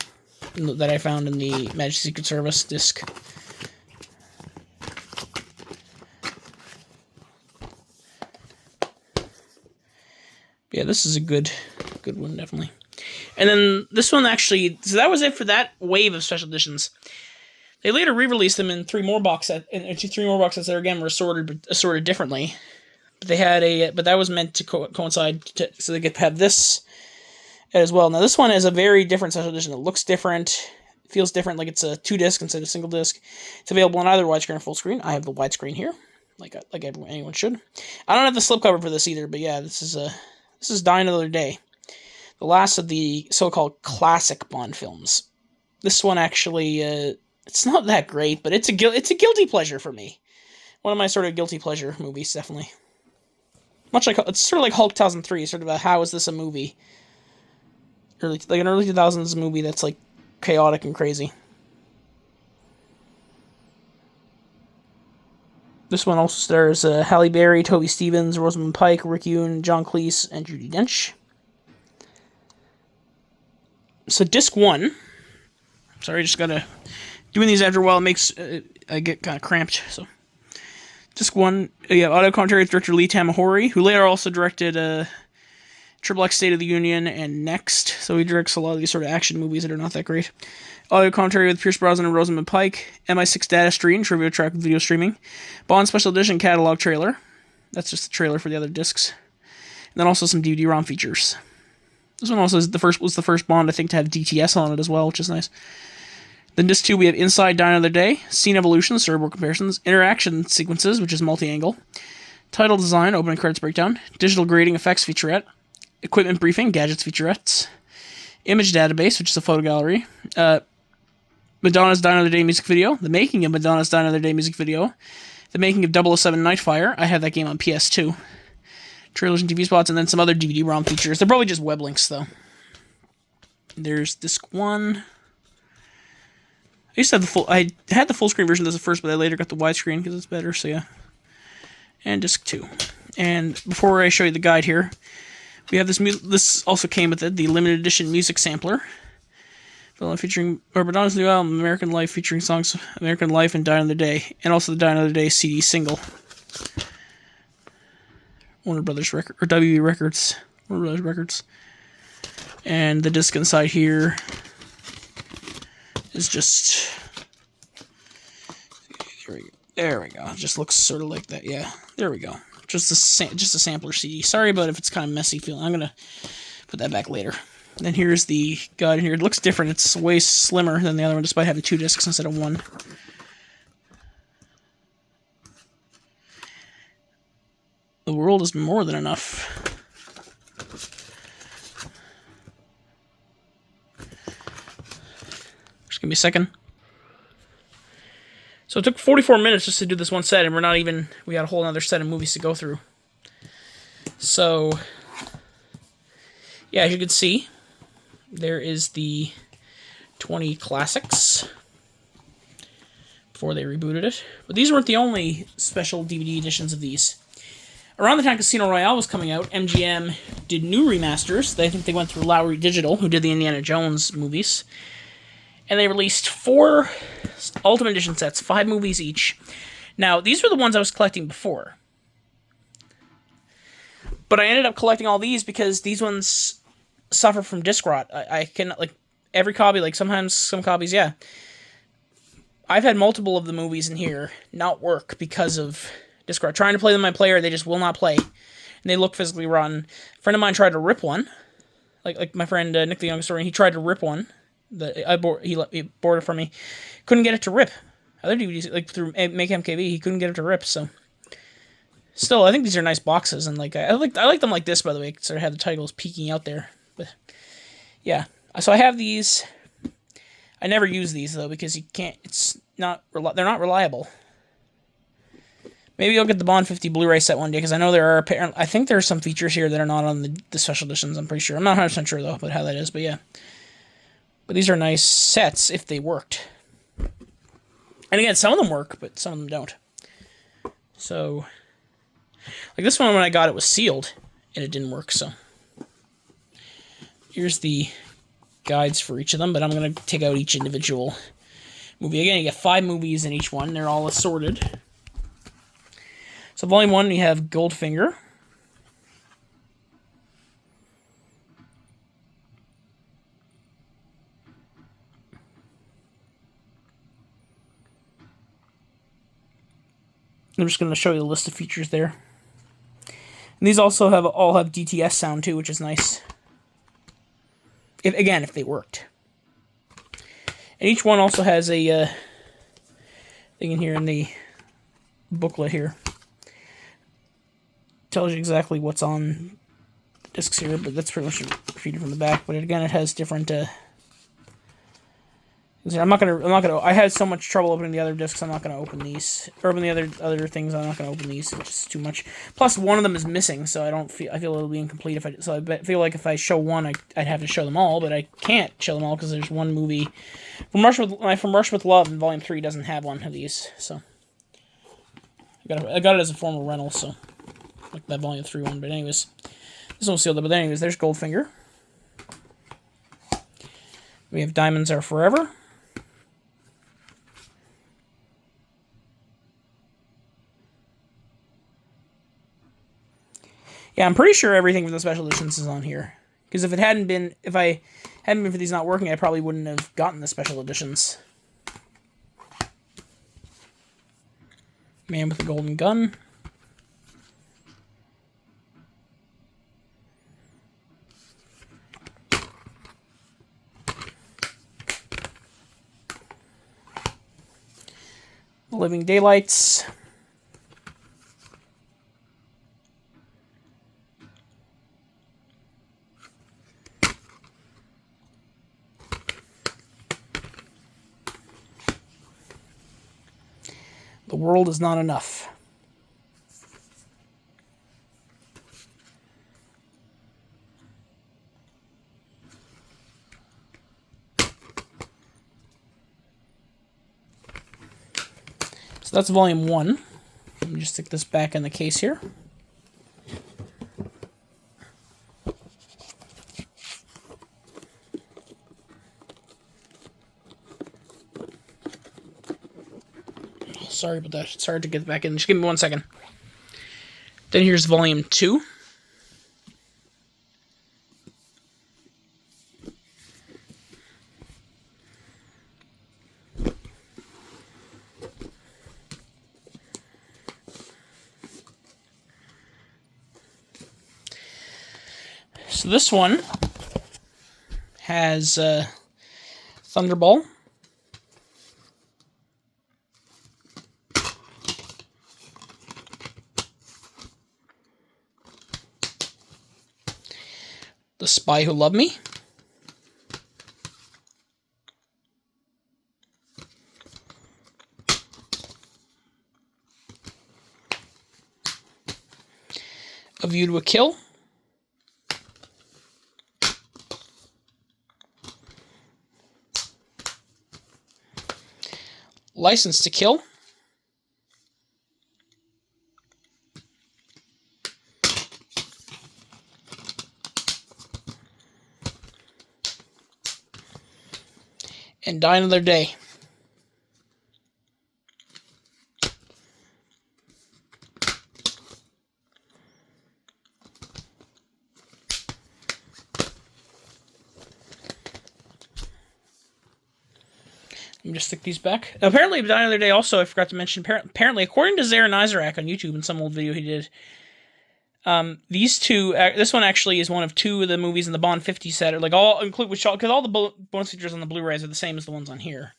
that I found in the Majesty's Secret Service disc. Yeah, this is a good one, definitely. And then this one actually, so that was it for that wave of special editions. They later re-released them in three more box sets that again were assorted differently. But that was meant to coincide so they could have this as well. Now this one is a very different special edition. It looks different, feels different, like it's a 2-disc instead of a single disc. It's available on either widescreen or full screen. I have the widescreen here, like anyone should. I don't have the slipcover for this either, but yeah, this is Die Another Day, the last of the so-called classic Bond films. This one actually, it's not that great, but it's a guilty pleasure for me. One of my sort of guilty pleasure movies, definitely. Much like, it's sort of like Hulk 2003, sort of a how is this a movie? An early 2000s movie that's like chaotic and crazy. This one also stars Halle Berry, Toby Stephens, Rosamund Pike, Rick Yune, John Cleese, and Judi Dench. So disc 1, sorry, just gotta, doing these after a while, it makes, I get kind of cramped, so. Disc 1, audio commentary with director Lee Tamahori, who later also directed XXX State of the Union and Next, so he directs a lot of these sort of action movies that are not that great. Audio commentary with Pierce Brosnan and Rosamund Pike, MI6 data stream, trivia track with video streaming, Bond Special Edition catalog trailer, that's just the trailer for the other discs, and then also some DVD-ROM features. This one also was the first Bond, I think, to have DTS on it as well, which is nice. Then disc 2, we have Inside Die Another Day, Scene Evolution, storyboard comparisons, Interaction Sequences, which is multi-angle, Title Design, opening credits breakdown, Digital Grading Effects featurette, Equipment Briefing, Gadgets featurettes, Image Database, which is a photo gallery, Madonna's Die Another Day music video, the making of Madonna's Die Another Day music video, the making of 007 Nightfire, I have that game on PS2, trailers and TV spots, and then some other DVD-ROM features. They're probably just web links, though. There's disc 1... I had the full screen version of this at first, but I later got the widescreen because it's better, so yeah. And disc 2. And before I show you the guide here, we have this also came with it, the limited edition music sampler. Featuring Madonna's new album, American Life, featuring songs American Life and Die Another Day, and also the Die Another Day CD single. Warner Brothers Records, or WB Records. Warner Brothers Records. And the disc inside here is just, there we go. It just looks sort of like that. Yeah, there we go. Just a sampler CD. Sorry about if it's kind of messy feeling. I'm gonna put that back later. And then here's the guide in here. It looks different. It's way slimmer than the other one, despite having 2 discs instead of 1. The world is more than enough. Just give me a second. So it took 44 minutes just to do this one set, and we got a whole other set of movies to go through. So, yeah, as you can see, there is the 20 classics before they rebooted it. But these weren't the only special DVD editions of these. Around the time Casino Royale was coming out, MGM did new remasters. I think they went through Lowry Digital, who did the Indiana Jones movies. And they released 4 Ultimate Edition sets, 5 movies each. Now, these were the ones I was collecting before. But I ended up collecting all these because these ones suffer from disc rot. I can, like, every copy, like, sometimes some copies, yeah. I've had multiple of the movies in here not work because of disc rot. Trying to play them on my player, they just will not play. And they look physically rotten. A friend of mine tried to rip one. Like my friend Nick the Young Historian, he tried to rip one. He bought it from me. Couldn't get it to rip. Other DVDs, like through Make MKV, he couldn't get it to rip, so. Still, I think these are nice boxes, and like I like them like this, by the way, sort of have the titles peeking out there. But yeah, so I have these. I never use these though because you can't. They're not reliable. Maybe I'll get the Bond 50 Blu-ray set one day because I know there are. I think there are some features here that are not on the special editions. I'm pretty sure. I'm not 100% sure though about how that is, but yeah. But these are nice sets if they worked. And again, some of them work, but some of them don't. So, like this one when I got it was sealed and it didn't work. So here's the guides for each of them, but I'm going to take out each individual movie. Again, you get 5 movies in each one. They're all assorted. So volume 1, we have Goldfinger. I'm just going to show you the list of features there. And these also all have DTS sound too, which is nice. If they worked. And each one also has a thing in here in the booklet here. Tells you exactly what's on the discs here, but that's pretty much repeated from the back. But again, it has different. I had so much trouble opening the other discs. I'm not gonna open these. Or open the other things. I'm not gonna open these. It's just too much. Plus, one of them is missing, so I feel it'll be incomplete if I. So I feel like if I show one, I'd have to show them all, but I can't show them all because there's one movie from Rush with Love, and Volume 3 doesn't have one of these. So I got it as a formal rental, so like that Volume 3 one. But anyways, this one's sealed up. But anyways, there's Goldfinger. We have Diamonds Are Forever. Yeah, I'm pretty sure everything from the special editions is on here. Because if I hadn't been for these not working, I probably wouldn't have gotten the special editions. Man with the Golden Gun. The Living Daylights. The World Is Not Enough. So that's volume 1. Let me just stick this back in the case here. Sorry about that. It's hard to get back in. Just give me 1 second. Then here's volume 2. So this one has Thunderball. The Spy Who Loved Me. A View to a Kill. License to Kill. And Die Another Day. Let me just stick these back. Apparently, Die Another Day also, I forgot to mention, apparently, according to Zarin Izarak on YouTube in some old video he did, these two, this one actually is one of 2 of the movies in the Bond 50 set, like all include, because all the bonus features on the Blu-rays are the same as the ones on here.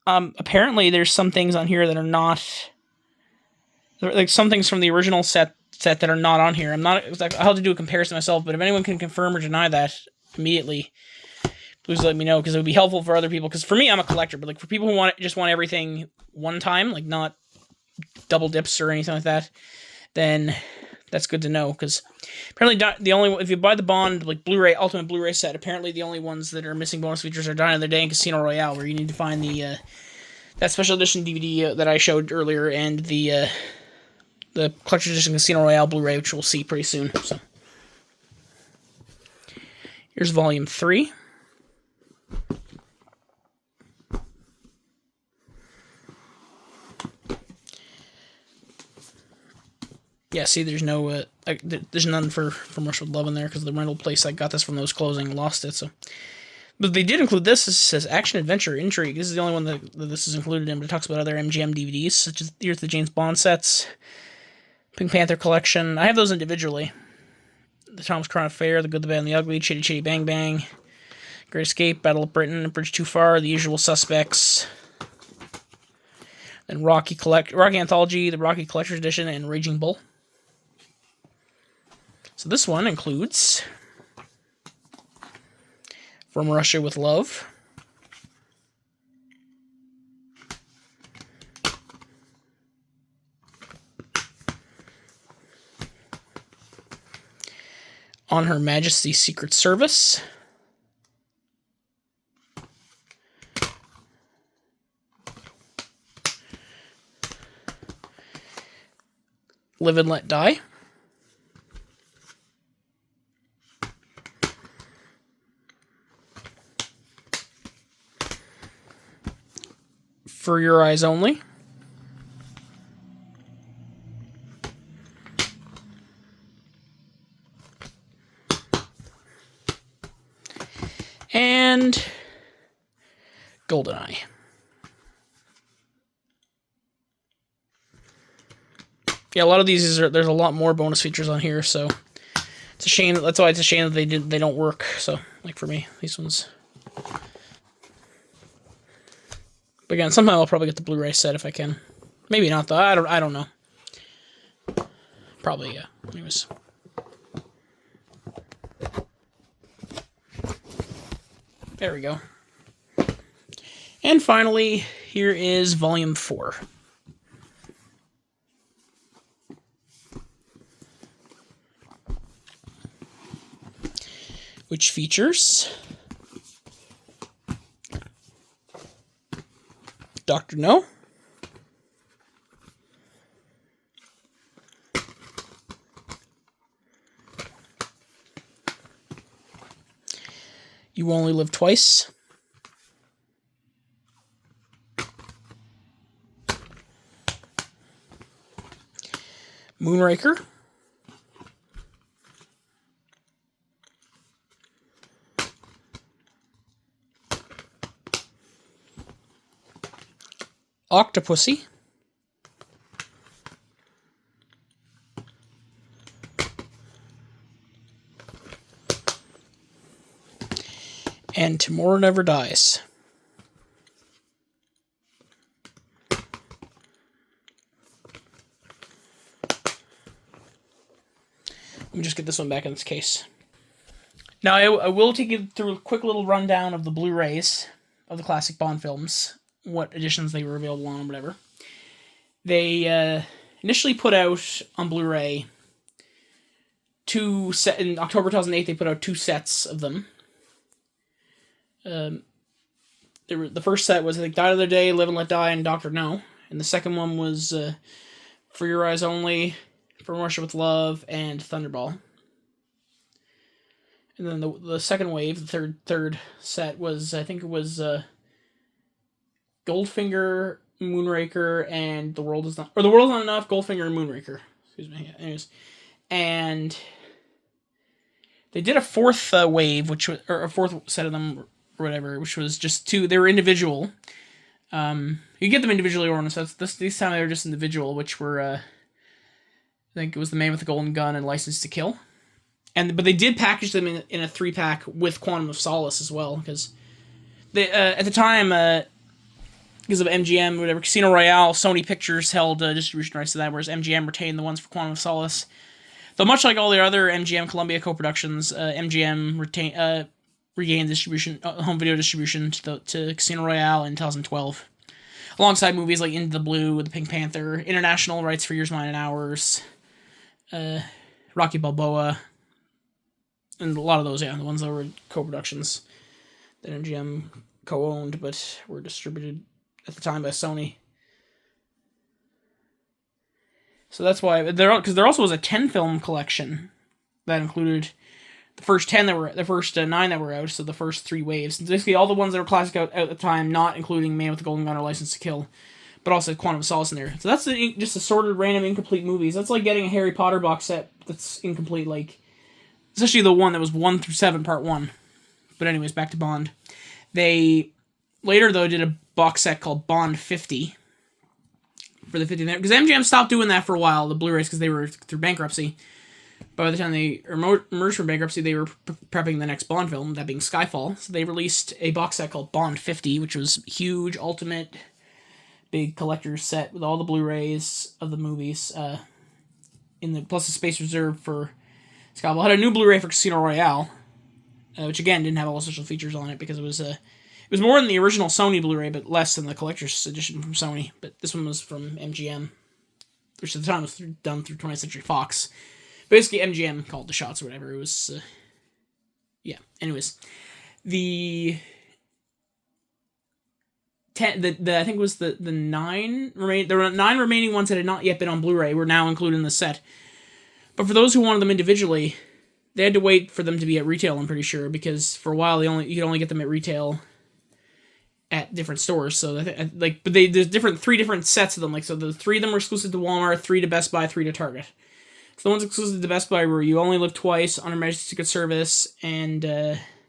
Apparently there's some things on here that are not, like some things from the original set that are not on here. I'll have to do a comparison myself, but if anyone can confirm or deny that, immediately, please let me know, because it would be helpful for other people. Because for me, I'm a collector, but like for people who just want everything one time, like not double dips or anything like that, then that's good to know. Because apparently, if you buy the Bond like Blu-ray Ultimate Blu-ray set, apparently the only ones that are missing bonus features are Die Another Day and Casino Royale, where you need to find the that special edition DVD that I showed earlier, and the collector's edition Casino Royale Blu-ray, which we'll see pretty soon. So here's Volume 3. Yeah, see, there's no, there's none for From Russia with Love in there, because the rental place I got this from, those closing, lost it, so. But they did include this. It says Action, Adventure, Intrigue. This is the only one that this is included in, but it talks about other MGM DVDs, such as, here's the James Bond sets, Pink Panther Collection. I have those individually. The Thomas Crown Affair, The Good, the Bad, and the Ugly, Chitty Chitty Bang Bang, Great Escape, Battle of Britain, Bridge Too Far, The Usual Suspects, then Rocky Anthology, the Rocky Collector's Edition, and Raging Bull. So this one includes From Russia with Love, On Her Majesty's Secret Service, Live and Let Die, For Your Eyes Only, and GoldenEye. Yeah, a lot of these there's a lot more bonus features on here, so it's a shame. That's why it's a shame that they don't work. So, like for me, these ones. But again, somehow I'll probably get the Blu-ray set if I can. Maybe not though. I don't know. Probably, yeah. Anyways. There we go. And finally, here is Volume 4. Which features Dr. No, You Only Live Twice, Moonraker, Octopussy, and Tomorrow Never Dies. Let me just get this one back in its case. Now, I will take you through a quick little rundown of the Blu-rays of the classic Bond films, what editions they were available on, or whatever. They initially put out on Blu-ray in October 2008. They put out 2 sets of them. The first set was, I think, Die Another Day, Live and Let Die, and Dr. No. And the second one was For Your Eyes Only, From Russia with Love, and Thunderball. And then the second wave, the third set was, I think it was Goldfinger, Moonraker, and The World Is Not Enough, Goldfinger, and Moonraker. Excuse me. Yeah, anyways. And they did a fourth wave, or a fourth set of them, or whatever, which was just 2. They were individual. You get them individually or on sets. This time they were just individual, which were, I think it was The Man with the Golden Gun and License to Kill. But they did package them in a 3-pack with Quantum of Solace as well, because they at the time, because of MGM, whatever, Casino Royale, Sony Pictures held distribution rights to that, whereas MGM retained the ones for Quantum of Solace. Though much like all the other MGM Columbia co-productions, MGM regained distribution, home video distribution to Casino Royale in 2012, alongside movies like Into the Blue with the Pink Panther, international rights for Yours, Mine, and Ours, Rocky Balboa, and a lot of those, the ones that were co-productions that MGM co-owned but were distributed at the time by Sony. So that's why there also was a 10-film collection that included the first 9 that were out, so the first 3 waves. Basically all the ones that were classic out at the time, not including Man with the Golden Gun or License to Kill, but also Quantum of Solace in there. So that's just assorted random incomplete movies. That's like getting a Harry Potter box set that's incomplete, like, especially the one that was 1 through 7, part 1. But anyways, back to Bond. They later, though, did a box set called Bond 50 for the 50th, because MGM stopped doing that for a while, the Blu-rays, because they were through bankruptcy. By the time they emerged from bankruptcy, they were prepping the next Bond film, that being Skyfall. So they released a box set called Bond 50, which was huge, ultimate, big collector's set with all the Blu-rays of the movies, plus a space reserved for Skyfall. Had a new Blu-ray for Casino Royale, which again didn't have all the special features on it because it was more than the original Sony Blu-ray, but less than the collector's edition from Sony. But this one was from MGM, which at the time was done through 20th Century Fox. Basically, MGM called the shots or whatever. It was, Anyways, the I think it was the 9 remain. There were 9 remaining ones that had not yet been on Blu-ray. Were now included in the set. But for those who wanted them individually, they had to wait for them to be at retail. I'm pretty sure, because for a while you could only get them at retail at different stores. So there's 3 different sets of them. Like, so the 3 of them were exclusive to Walmart, 3 to Best Buy, 3 to Target. So the ones exclusive to Best Buy were You Only Live Twice, On Her Majesty's Secret Service, and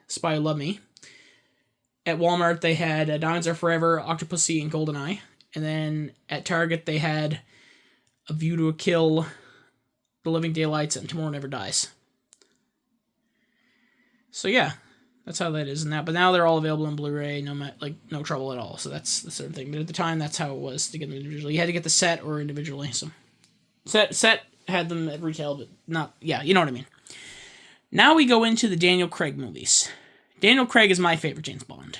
Spy Who Loved Me. At Walmart, they had Diamonds Are Forever, Octopussy, and GoldenEye. And then at Target, they had A View to a Kill, The Living Daylights, and Tomorrow Never Dies. So yeah, that's how that is now. But now they're all available on Blu-ray, no trouble at all. So that's the sort of thing. But at the time, that's how it was to get them individually. You had to get the set or individually. So set had them at retail, but not, you know what I mean. Now we go into the Daniel Craig movies. Daniel Craig is my favorite James Bond.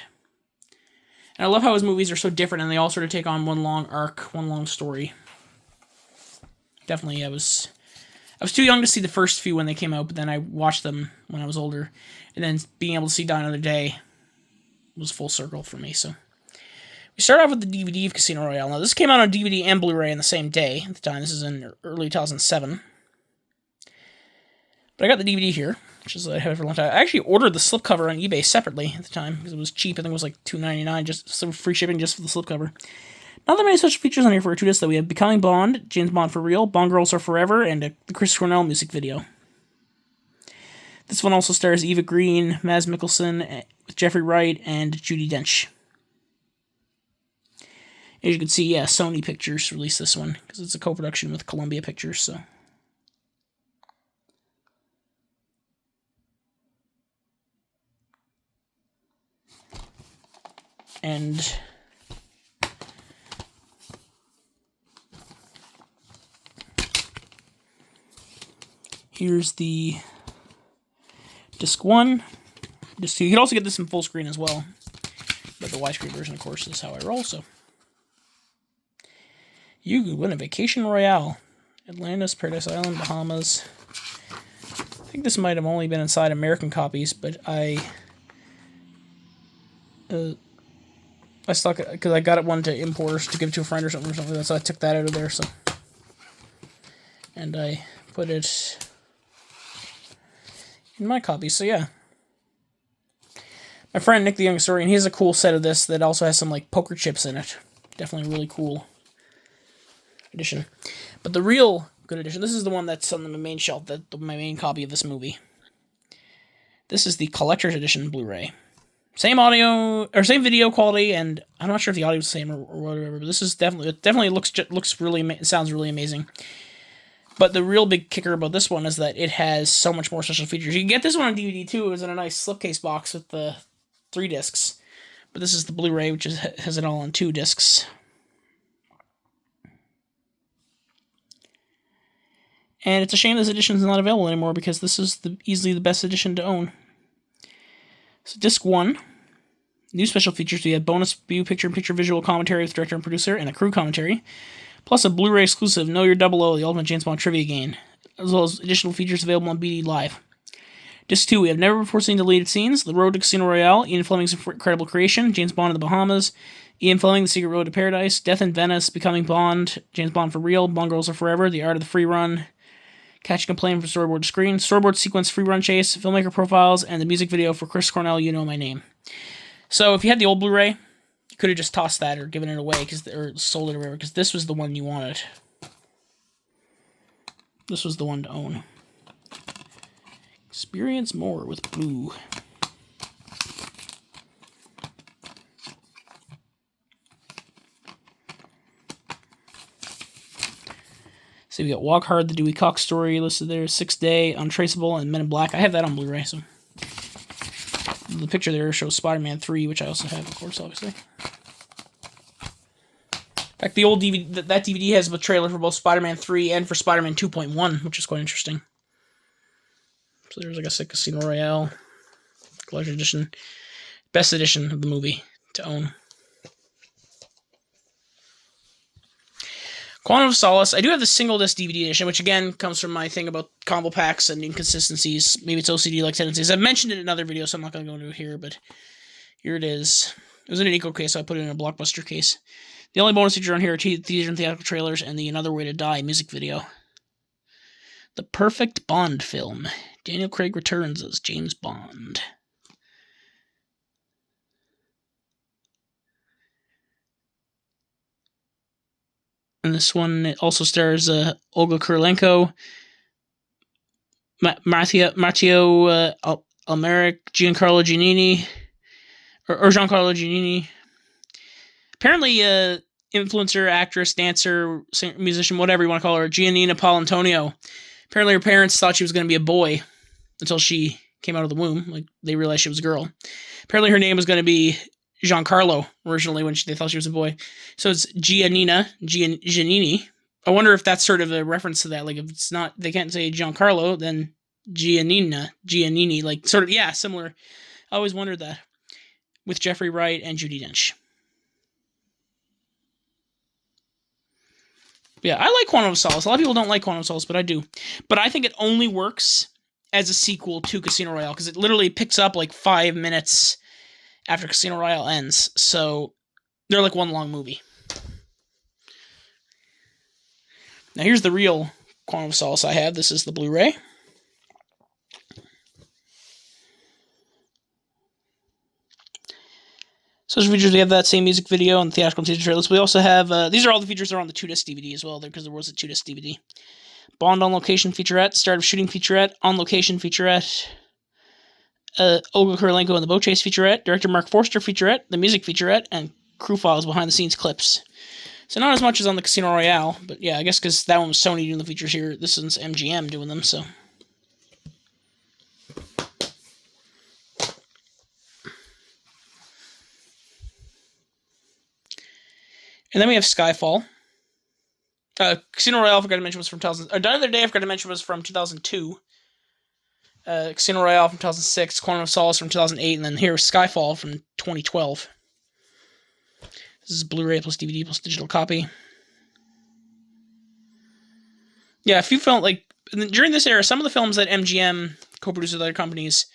And I love how his movies are so different, and they all sort of take on one long arc, one long story. Definitely, I was too young to see the first few when they came out, but then I watched them when I was older. And then being able to see Die Another Day was full circle for me, so. We start off with the DVD of Casino Royale. Now, this came out on DVD and Blu-ray on the same day at the time. This is in early 2007. But I got the DVD here, which is I have it for a long time. I actually ordered the slipcover on eBay separately at the time because it was cheap. I think it was like $2.99, just some free shipping just for the slipcover. Not that many special features on here for a 2-disc, though. We have Becoming Bond, James Bond for Real, Bond Girls Are Forever, and the Chris Cornell music video. This one also stars Eva Green, Mads Mikkelsen, Jeffrey Wright, and Judi Dench. As you can see, Sony Pictures released this one, because it's a co-production with Columbia Pictures, so. And here's the disc 1. Disc 2. You can also get this in full screen as well, but the widescreen version, of course, is how I roll, so. You could win a Vacation Royale. Atlantis, Paradise Island, Bahamas. I think this might have only been inside American copies, but I stuck it because I got it one to import to give to a friend or something like that, so I took that out of there, so. And I put it in my copy, so yeah. My friend Nick the Young Historian, he has a cool set of this that also has some like poker chips in it. Definitely really cool edition. But the real good edition, this is the one that's on the main shelf, my main copy of this movie. This is the collector's edition Blu-ray. Same audio, or same video quality, and I'm not sure if the audio is the same or whatever, but this is definitely looks really, sounds really amazing. But the real big kicker about this one is that it has so much more special features. You can get this one on DVD too. It was in a nice slipcase box with the 3 discs. But this is the Blu-ray, which has it all on 2 discs. And it's a shame this edition is not available anymore because this is easily the best edition to own. So disc 1, new special features. We have bonus view picture-in-picture visual commentary with director and producer, and a crew commentary, plus a Blu-ray exclusive Know Your 000, the Ultimate James Bond trivia game, as well as additional features available on BD Live. Disc 2, we have never before seen deleted scenes, The Road to Casino Royale, Ian Fleming's incredible creation, James Bond in the Bahamas, Ian Fleming, The Secret Road to Paradise, Death in Venice, Becoming Bond, James Bond for Real, Bond Girls Are Forever, The Art of the Free Run, Catching a Plane from Storyboard to Screen, Storyboard Sequence Free Run Chase, Filmmaker Profiles, and the music video for Chris Cornell, You Know My Name. So if you had the old Blu-ray, you could have just tossed that or given it away, or sold it or whatever, because this was the one you wanted. This was the one to own. Experience more with Blue. So we got Walk Hard, the Dewey Cox story listed there, 6th Day, Untraceable, and Men in Black. I have that on Blu-ray, so the picture there shows Spider-Man 3, which I also have, of course, obviously. In fact, the old DVD, that DVD has a trailer for both Spider-Man 3 and for Spider-Man 2.1, which is quite interesting. So there's, like I said, Casino Royale, collector's edition, best edition of the movie to own. Quantum of Solace. I do have the single disc DVD edition, which again comes from my thing about combo packs and inconsistencies. Maybe it's OCD-like tendencies. I've mentioned it in another video, so I'm not going to go into it here, but here it is. It was in an eco case, so I put it in a Blockbuster case. The only bonus feature on here are theater and theatrical trailers and the Another Way to Die music video. The perfect Bond film. Daniel Craig returns as James Bond. And this one also stars Olga Kurylenko, Matteo Almeric, Giancarlo Giannini, or Giancarlo Giannini. Apparently, influencer, actress, dancer, singer, musician, whatever you want to call her, Giannina Paolantonio. Apparently, her parents thought she was going to be a boy until she came out of the womb. Like, they realized she was a girl. Apparently, her name was going to be Giancarlo originally when they thought she was a boy. So it's Giannini. I wonder if that's sort of a reference to that. Like, if it's not, they can't say Giancarlo, then Giannini. Like, sort of, yeah, similar. I always wondered that. With Jeffrey Wright and Judi Dench. Yeah, I like Quantum of Solace. A lot of people don't like Quantum of Solace, but I do. But I think it only works as a sequel to Casino Royale, because it literally picks up like 5 minutes after Casino Royale ends. So they're like one long movie. Now here's the real Quantum of Solace I have. This is the Blu-ray. Special features, we have that same music video and theatrical and teaser trailers. We also have, these are all the features that are on the 2-disc DVD as well, because there was a 2-disc DVD. Bond on location featurette, start of shooting featurette, on location featurette, Olga Kurylenko and the boat chase featurette, director Mark Forster featurette, the music featurette, and crew files behind the scenes clips. So not as much as on the Casino Royale, but yeah, I guess because that one was Sony doing the features here, this one's MGM doing them, so. And then we have Skyfall. Casino Royale, I forgot to mention, was from 2000. The Other Day, I forgot to mention, was from 2002. Casino Royale from 2006. Quantum of Solace from 2008. And then here is Skyfall from 2012. This is Blu-ray plus DVD plus digital copy. Yeah, if you felt like during this era, some of the films that MGM co-produced with other companies,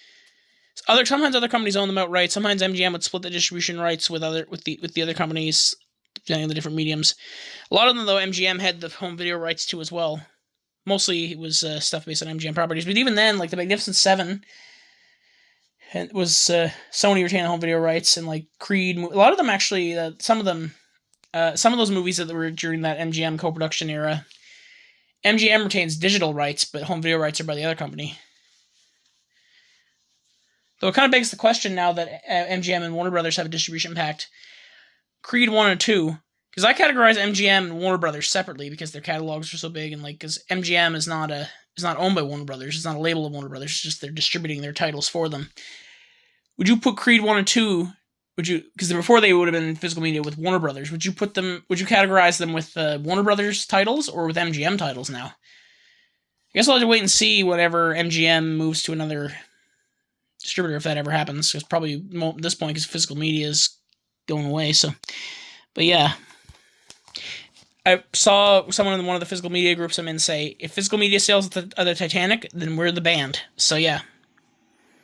sometimes other companies own them outright. Sometimes MGM would split the distribution rights with the other companies, depending on the different mediums. A lot of them, though, MGM had the home video rights to as well. Mostly it was stuff based on MGM properties. But even then, like The Magnificent Seven, it was Sony retained the home video rights, and like Creed. A lot of them actually, some of those movies that were during that MGM co-production era, MGM retains digital rights, but home video rights are by the other company. Though it kind of begs the question now that MGM and Warner Brothers have a distribution pact. Creed 1 and 2, because I categorize MGM and Warner Brothers separately because their catalogs are so big, and like because MGM is not owned by Warner Brothers, it's not a label of Warner Brothers, it's just they're distributing their titles for them. Would you put Creed 1 and 2? Would you, because before they would have been physical media with Warner Brothers, would you categorize them with Warner Brothers titles or with MGM titles now? I guess I'll have to wait and see whatever MGM moves to another distributor if that ever happens. Because probably at this point, because physical media is going away. So, but yeah. I saw someone in one of the physical media groups I'm in say, if physical media sales at the Titanic, then we're the band. So yeah.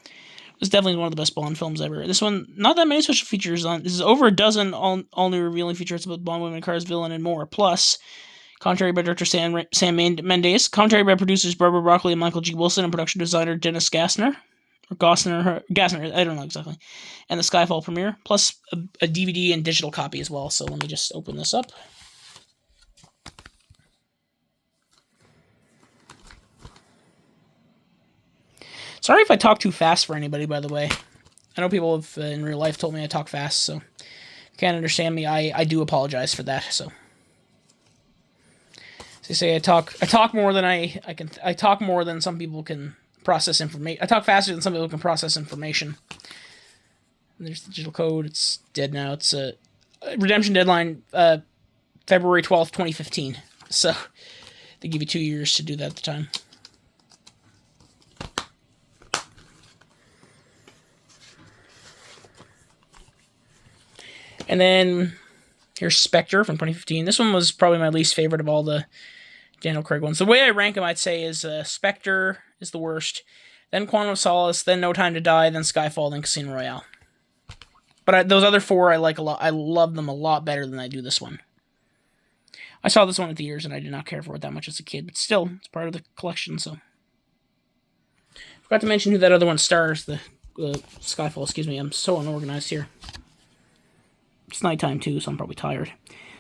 It was definitely one of the best Bond films ever. This one, not that many special features on. This is over a dozen all new revealing features about Bond, women, cars, villain, and more. Plus, commentary by director Sam Mendes, commentary by producers Barbara Broccoli and Michael G. Wilson, and production designer Dennis Gassner. Or Gassner, I don't know exactly. And the Skyfall premiere, plus a DVD and digital copy as well. So let me just open this up. Sorry if I talk too fast for anybody, by the way. I know people have in real life told me I talk fast, so if you can't understand me, I do apologize for that. So, as they say, I talk more than I talk more than some people can process information. I talk faster than some people can process information. And there's the digital code. It's dead now. It's a redemption deadline, February 12th, 2015. So they give you 2 years to do that at the time. And then here's Spectre from 2015. This one was probably my least favorite of all the Daniel Craig ones. The way I rank them, I'd say, is Spectre is the worst, then Quantum of Solace, then No Time to Die, then Skyfall, then Casino Royale. But those other four I like a lot. I love them a lot better than I do this one. I saw this one at the theaters, and I did not care for it that much as a kid, but still, it's part of the collection, so. Forgot to mention who that other one stars, the Skyfall, excuse me. I'm so unorganized here. It's nighttime, too, so I'm probably tired.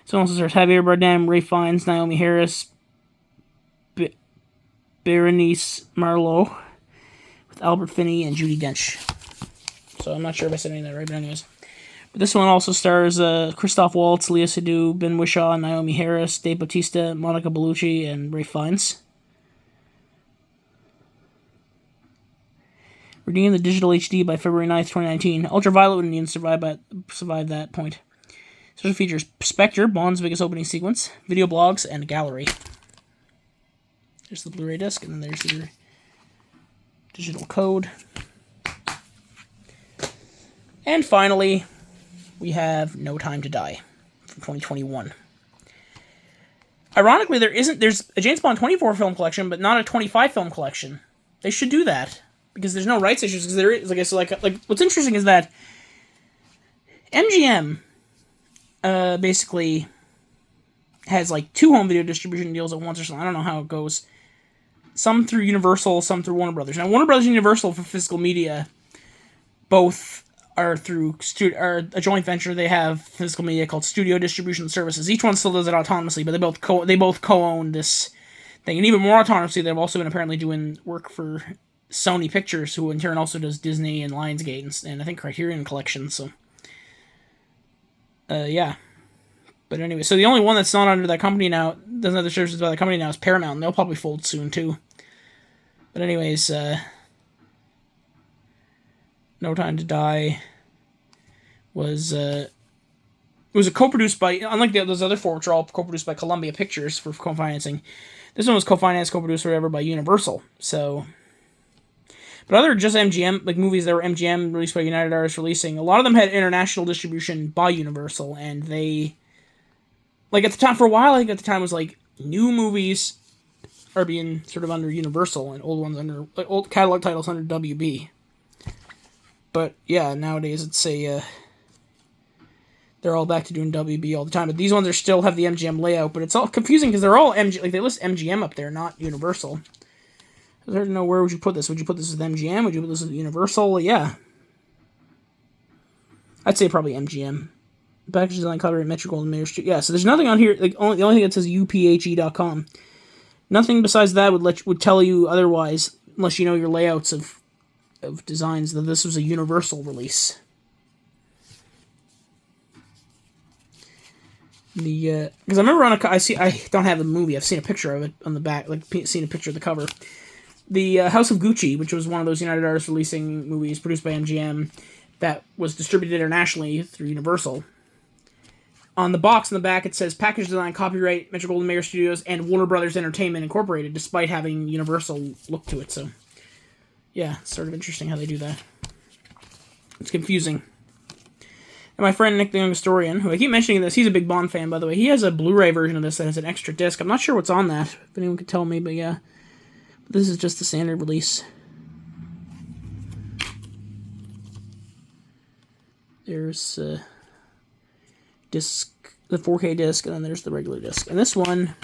So also stars Javier Bardem, Ralph Fiennes, Naomi Harris, Berenice Marlowe, with Albert Finney and Judi Dench. So I'm not sure if I said any of that right, but anyways. But this one also stars Christoph Waltz, Léa Seydoux, Ben Whishaw, Naomi Harris, Dave Bautista, Monica Bellucci, and Ralph Fiennes. Redeeming the digital HD by February 9th, 2019. Ultraviolet wouldn't even survive that point. Special features Spectre, Bond's biggest opening sequence, video blogs, and a gallery. There's the Blu-ray disc, and then there's the digital code. And finally, we have No Time to Die from 2021. Ironically, there's a James Bond 24 film collection, but not a 25 film collection. They should do that. Because there's no rights issues. Because there is, like what's interesting is that MGM basically has like 2 home video distribution deals at once or something. I don't know how it goes. Some through Universal, some through Warner Brothers. Now Warner Brothers and Universal for physical media, both are through a joint venture. They have physical media called Studio Distribution Services. Each one still does it autonomously, but they both co-own this thing, and even more autonomously, they've also been apparently doing work for Sony Pictures, who in turn also does Disney and Lionsgate and I think Criterion Collection, so yeah. But anyway, so the only one that's not under that company now, doesn't have the services by the company now, is Paramount, and they'll probably fold soon too. But anyways, No Time to Die was a co-produced by, unlike those other 4, which are all co-produced by Columbia Pictures for co-financing, this one was co-financed, co-produced, or whatever, by Universal, so. But other just MGM, like movies that were MGM released by United Artists releasing, a lot of them had international distribution by Universal, and they, like at the time, for a while, I think at the time was like, new movies are being sort of under Universal, and old ones under, like old catalog titles under WB. But yeah, nowadays it's they're all back to doing WB all the time, but these ones still have the MGM layout, but it's all confusing because they're all like they list MGM up there, not Universal. I don't know, where would you put this? Would you put this with MGM? Would you put this with Universal? Yeah. I'd say probably MGM. Package design, copyright, Metro-Goldwyn-Mayer Studio. Yeah, so there's nothing on here, like the only thing that says uphe.com. Nothing besides that would tell you otherwise, unless you know your layouts of designs, that this was a Universal release. Because I remember I don't have the movie, I've seen a picture of it on the back, like seen a picture of the cover. The House of Gucci, which was one of those United Artists releasing movies produced by MGM that was distributed internationally through Universal. On the box in the back, it says package design, copyright, Metro-Goldwyn-Mayer Studios, and Warner Brothers Entertainment Incorporated, despite having Universal look to it. So, yeah, it's sort of interesting how they do that. It's confusing. And my friend Nick the Young Historian, who I keep mentioning this, he's a big Bond fan, by the way. He has a Blu-ray version of this that has an extra disc. I'm not sure what's on that, if anyone could tell me, but yeah. This is just the standard release. There's disc, the 4K disc, and then there's the regular disc. And this one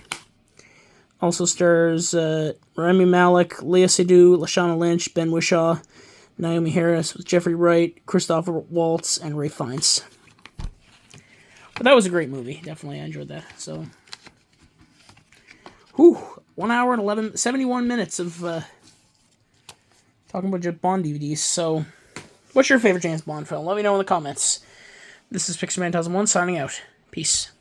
also stars Rami Malek, Lea Seydoux, Lashana Lynch, Ben Whishaw, Naomi Harris, with Jeffrey Wright, Christopher Waltz, and Ray Fiennes. But that was a great movie. Definitely, I enjoyed that. So, 1 hour and 71 minutes of talking about just Bond DVDs. So, what's your favorite James Bond film? Let me know in the comments. This is Pixelman 2001 signing out. Peace.